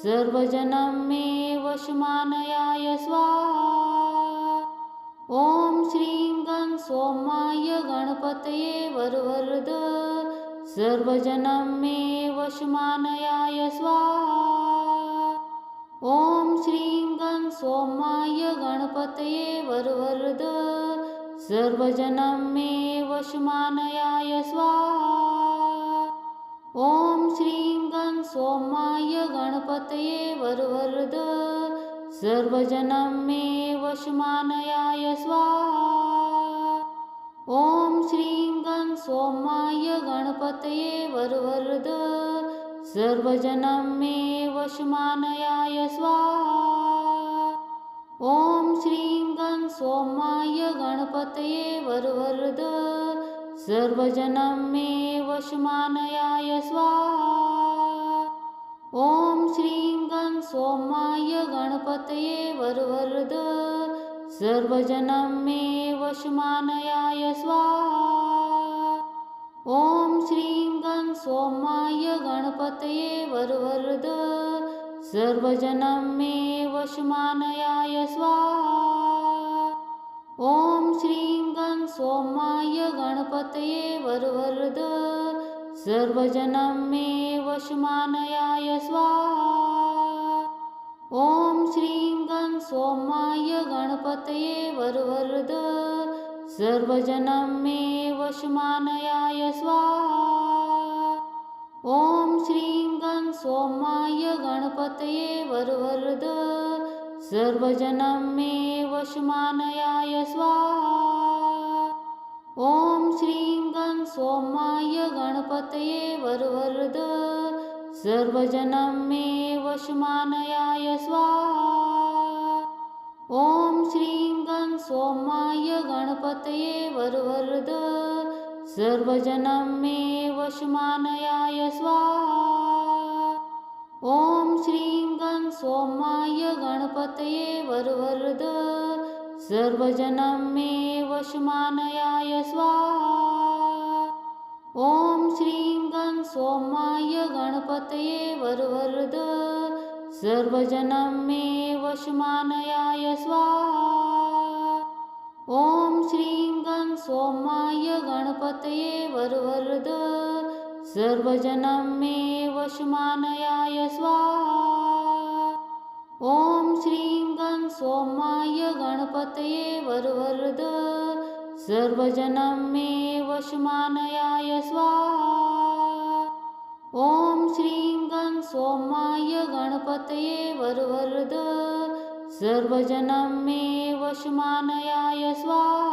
सर्वजनं मे वशमानयाय स्वाहा। ॐ श्रीं गं सोमाय गणपतये वरवरद सर्वजनं मे वशमानयाय स्वाहा। ॐ श्रीं गं सोमाय गणपतये वरवरद सर्वजनं मे वशमानयाय स्वाहा। ॐ श्रीं गं सोमाय गणपतये वरवरद सर्वजनं मे वशमानयाय स्वाहा। ॐ श्रीं गं सोमाय गणपतये वरवरद सर्वजनं मे वशमानयाय स्वाहा। ॐ श्रीं गं सोमाय गणपतये वरवरद सर्वजनं मे वशमानयाय स्वाहा। ॐ श्रीं गं सोमाय गणपतये वरवरद सर्वजनं मे वशमानयाय स्वाहा। ॐ श्रीं गं सोमाय गणपतये वरवरद सर्वजनं मे वशमानयाय स्वाहा। ॐ श्रीं गं सोमाय गणपतये वरवरद सर्वजनं मे वशमानयाय स्वाहा। ॐ श्रीं गं सोमाय गणपतये वरवरद सर्वजनं मे वशमानयाय स्वाहा। ॐ श्रीं गं सोमाय गणपतये वरवरद सर्वजनं मे वशमानयाय स्वाहा। ॐ श्रीं गं सोमाय गणपतये वरवरद सर्वजनं मे वशमानयाय स्वाहा। ॐ श्रीं गं सोमाय गणपतये वरवरद सर्वजनं मे वशमानयाय स्वाहा। ॐ श्रीं गं सोमाय गणपतये वरवरद सर्वजनं मे वशमानयाय स्वाहा। ॐ श्रीं गं सोमाय गणपतये वरवरद सर्वजनं मे वशमानयाय स्वाहा। ॐ श्रीं गं सोमाय गणपतये वरवरद सर्वजनं मे वशमानयाय स्वाहा। ॐ श्रीं गं सोमाय गणपतये वरवरद सर्वजनं मे वशमानयाय स्वाहा। ॐ श्रीं गं सोमाय गणपतये वरवरद सर्वजनं मे वशमानयाय स्वाहा।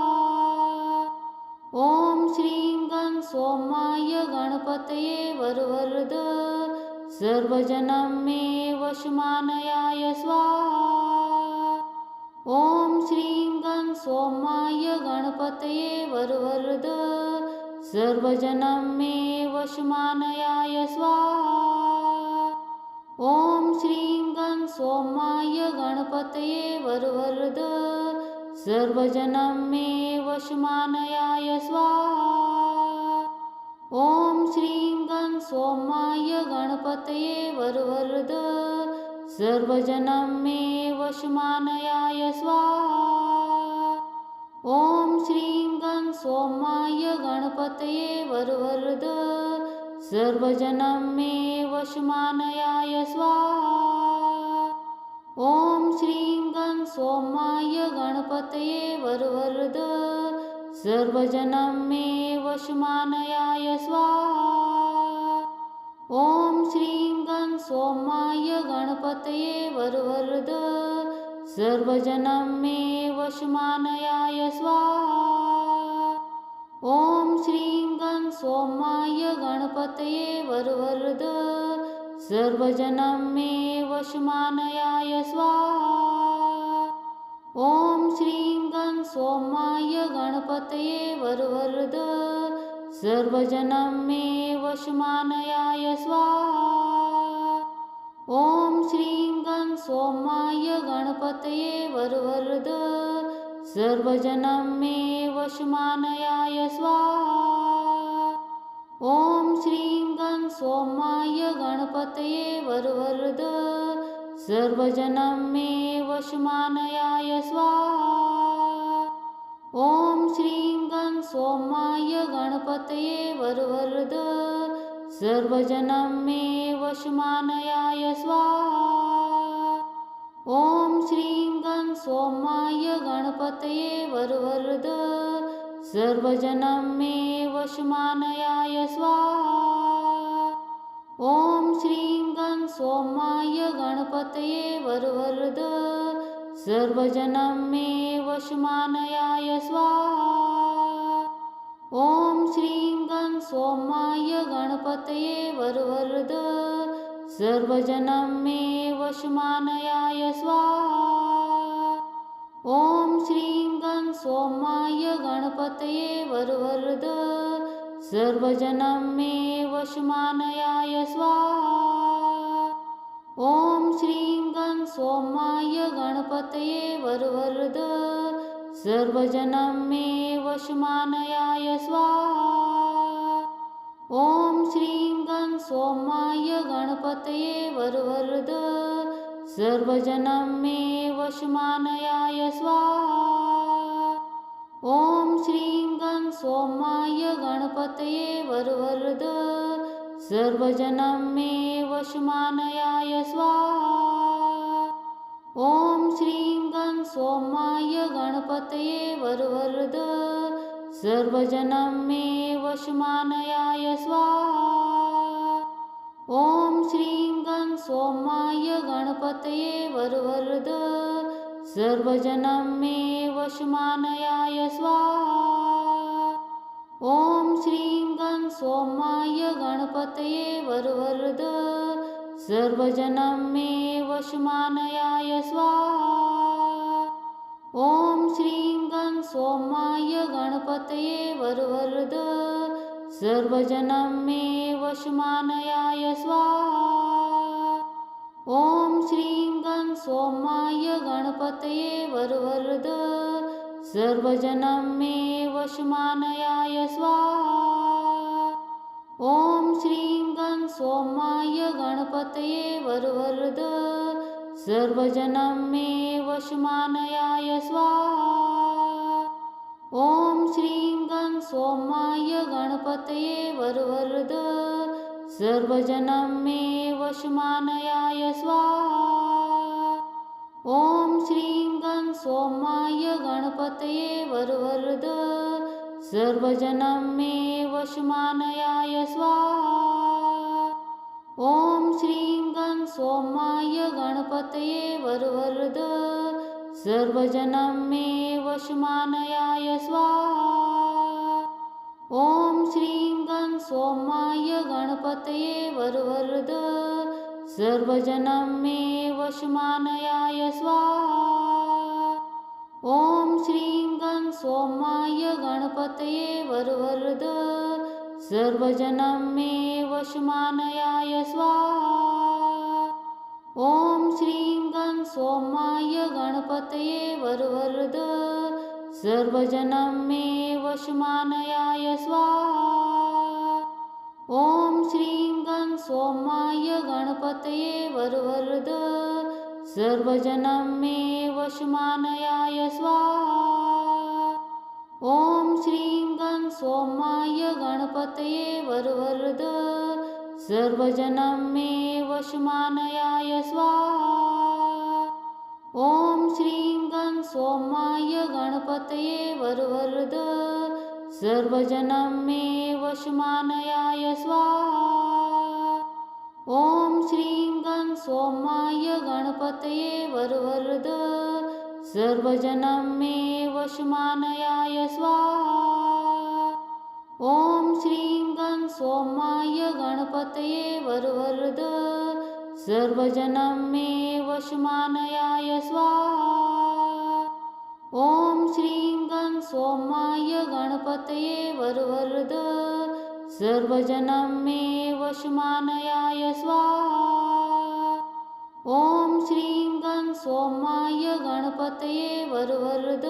ॐ श्रीं गं सोमाय गणपतये वरवरद सर्वजनं मे वशमानयाय स्वाहा। ॐ श्रीं गं सोमाय गणपतये वरवरद सर्वजनं मे वशमानयाय स्वाहा। ॐ श्रीं गं सोमाय गणपतये वरवरद सर्वजनं मे वशमानयाय स्वाहा। ॐ श्रीं गं सोमाय गणपतये वरवरद सर्वजनं मे वशमानयाय स्वाहा। ॐ श्रीं गं सोमाय गणपतये वरवरद सर्वजनं मे वशमानयाय स्वाहा। ॐ श्रीं गं सोमाय गणपतये वरवरद सर्वजनं मे वशमानयाय स्वाहा। ॐ श्रीं गं सोमाय गणपतये वरवरद सर्वजनं मे वशमानयाय स्वाहा। ॐ श्रीं गं सोमाय गणपतये वरवरद सर्वजनं मे वशमानयाय स्वाहा। ॐ श्रीं गं सोमाय गणपतये वरवरद सर्वजनं मे वशमानयाय स्वाहा। ॐ श्रीं गं सोमाय गणपतये वरवरद सर्वजनं मे वशमानयाय स्वाहा। ॐ श्रीं गं सोमाय गणपतये वरवरद सर्वजनं मे वशमानयाय स्वाहा। ॐ श्रीं गं सोमाय गणपतये वरवरद सर्वजनं मे वशमानयाय स्वाहा। ॐ श्रीं गं सोमाय गणपतये वरवरद सर्वजनं मे वशमानयाय स्वाहा। ॐ श्रीं गं सोमाय गणपतये वरवरद सर्वजनं मे वशमानयाय स्वाहा। ॐ श्रीं गं सोमाय गणपतये वरवरद सर्वजनं मे वशमानयाय स्वाहा। ॐ श्रीं गं सोमाय गणपतये वरवरद सर्वजनं मे वशमानयाय स्वाहा। ॐ श्रीं गं सोमाय गणपतये वरवरद सर्वजनं मे वशमानयाय स्वाहा। ॐ श्रीं गं सोमाय गणपतये वरवरद सर्वजनं मे वशमानयाय स्वाहा। ॐ श्रीं गं सोमाय गणपतये वरवरद सर्वजनं मे वशमानयाय स्वाहा। ॐ श्रीं गं सोमाय गणपतये वरवरद सर्वजनं मे वशमानयाय स्वाहा। ॐ श्रीं गं सोमाय गणपतये वरवरद सर्वजनं मे वशमानयाय स्वाहा। ॐ श्रीं गं सोमाय गणपतये वरवरद सर्वजनं मे वशमानयाय स्वाहा। ॐ श्रीं गं सोमाय गणपतये वरवरद सर्वजनं मे वशमानयाय स्वाहा। ॐ श्रीं गं सोमाय गणपतये वरवरद सर्वजनं मे वशमानयाय स्वाहा। ॐ श्रीं गं सोमाय गणपतये वरवरद सर्वजनं मे वशमानयाय स्वाहा। ॐ श्रीं गं सोमाय गणपतये वरवरद सर्वजनं मे वशमानयाय स्वाहा। ॐ श्रीं गं सोमाय गणपतये वरवरद सर्वजनं मे वशमानयाय स्वाहा। ॐ श्रीं गं सोमाय गणपतये वरवरद सर्वजनं मे वशमानयाय स्वाहा। ॐ श्रीं गं सोमाय गणपतये वरवरद सर्वजनं मे वशमानयाय स्वाहा। ॐ श्रीं गं सोमाय गणपतये वरवरद सर्वजनं मे वशमानयाय स्वाहा। ॐ श्रीं गं सोमाय गणपतये वरवरद सर्वजनं मे वशमानयाय स्वाहा। ॐ श्रीं गं सोमाय गणपतये वरवरद सर्वजनं मे वशमानयाय स्वाहा। ॐ श्रीं गं सोमाय गणपतये वरवरद सर्वजनं मे वशमानयाय स्वाहा। ॐ श्रीं गं सोमाय गणपतये वरवरद सर्वजनं मे वशमानयाय स्वाहा। ॐ श्रीं गं सोमाय गणपतये वरवरद सर्वजनं मे वशमानयाय स्वाहा। ॐ श्रीं गं सोमाय गणपतये वरवरद सर्वजनं मे वशमानयाय स्वाहा। ॐ श्रीं गं सोमाय गणपतये वरवरद सर्वजनं मे वशमानयाय स्वाहा। ॐ श्रीं गं सोमाय गणपतये वरवरद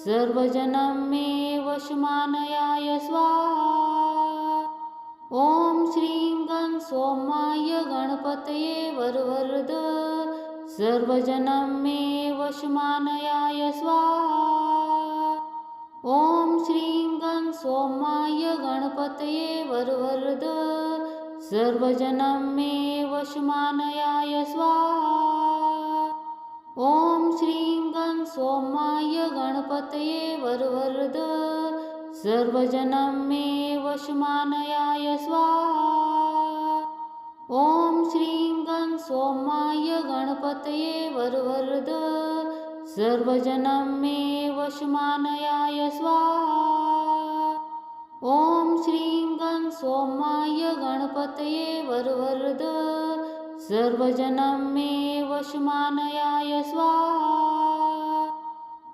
सर्वजनं मे वशमानयाय स्वाहा। ॐ श्रीं गं सोमाय गणपतये वरवरद सर्वजनं मे वशमानयाय स्वाहा। ॐ श्रीं गं सोमाय गणपतये वरवरद सर्वजनं मे वशमानयाय स्वाहा। ॐ श्रीं गं सोमाय गणपतये वरवरद सर्वजनं मे वशमानयाय स्वाहा। ॐ श्रीं गं सोमाय गणपतये वरवरद सर्वजनं मे वशमानयाय स्वाहा। ॐ श्रीं गं सोमाय गणपतये वरवरद सर्वजनं मे वशमानयाय स्वाहा।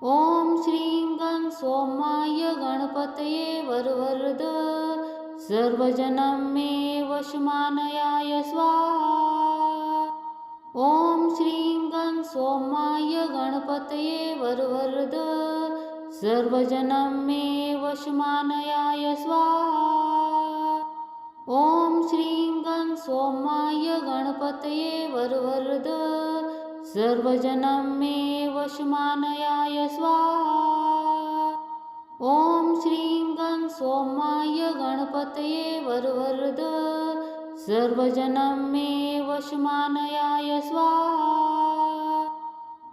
ॐ श्रीं गं सोमाय गणपतये वरवरद सर्वजनं मे वशमानयाय स्वाहा। ॐ श्रीं गं सोमाय गणपतये वरवरद सर्वजनं मे वशमानयाय स्वाहा। ॐ श्रीं गं सोमाय गणपतये वरवरद सर्वजनं मे वशमानयाय स्वाहा। ॐ श्रीं गं सोमाय गणपतये वरवरद सर्वजनं मे वशमानयाय स्वाहा।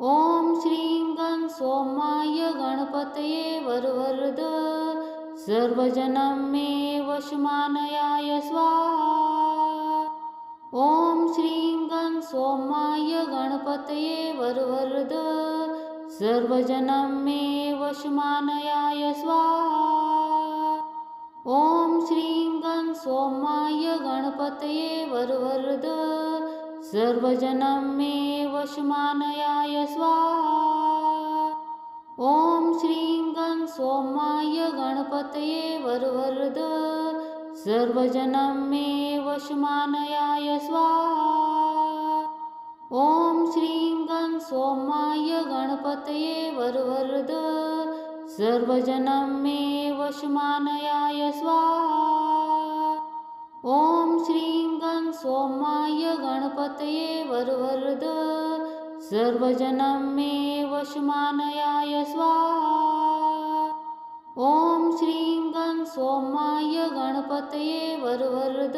ॐ श्रीं गं सोमाय गणपतये वरवरद सर्वजनं मे वशमानयाय स्वाहा। ॐ श्रीं गं सोमाय गणपतये वरवरद सर्वजनं मे वशमानयाय स्वाहा। ॐ श्रीं गं सोमाय गणपतये वरवरद सर्वजनं मे वशमानयाय स्वाहा। ॐ श्रीं गं सोमाय गणपतये वरवरद सर्वजनं मे वशमानयाय स्वाहा। ॐ श्रीं गं सोमाय गणपतये वरवरद सर्वजनं मे वशमानयाय स्वाहा। ॐ श्रीं गं सोमाय गणपतये वरवरद सर्वजनं मे वशमानयाय स्वाहा। ॐ श्रीं गं सोमाय गणपतये वरवरद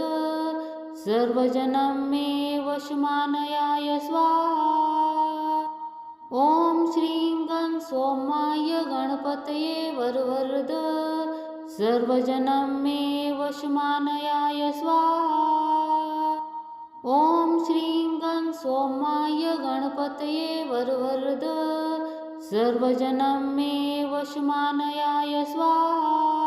सर्वजनं मे वशमानयाय स्वाहा। ॐ श्रीं गं सोमाय गणपतये वरवरद सर्वजनं मे वशमानयाय स्वाहा। ॐ श्रीं गं सोमाय गणपतये वरवरद सर्वजनं मे वशमानयाय स्वाहा।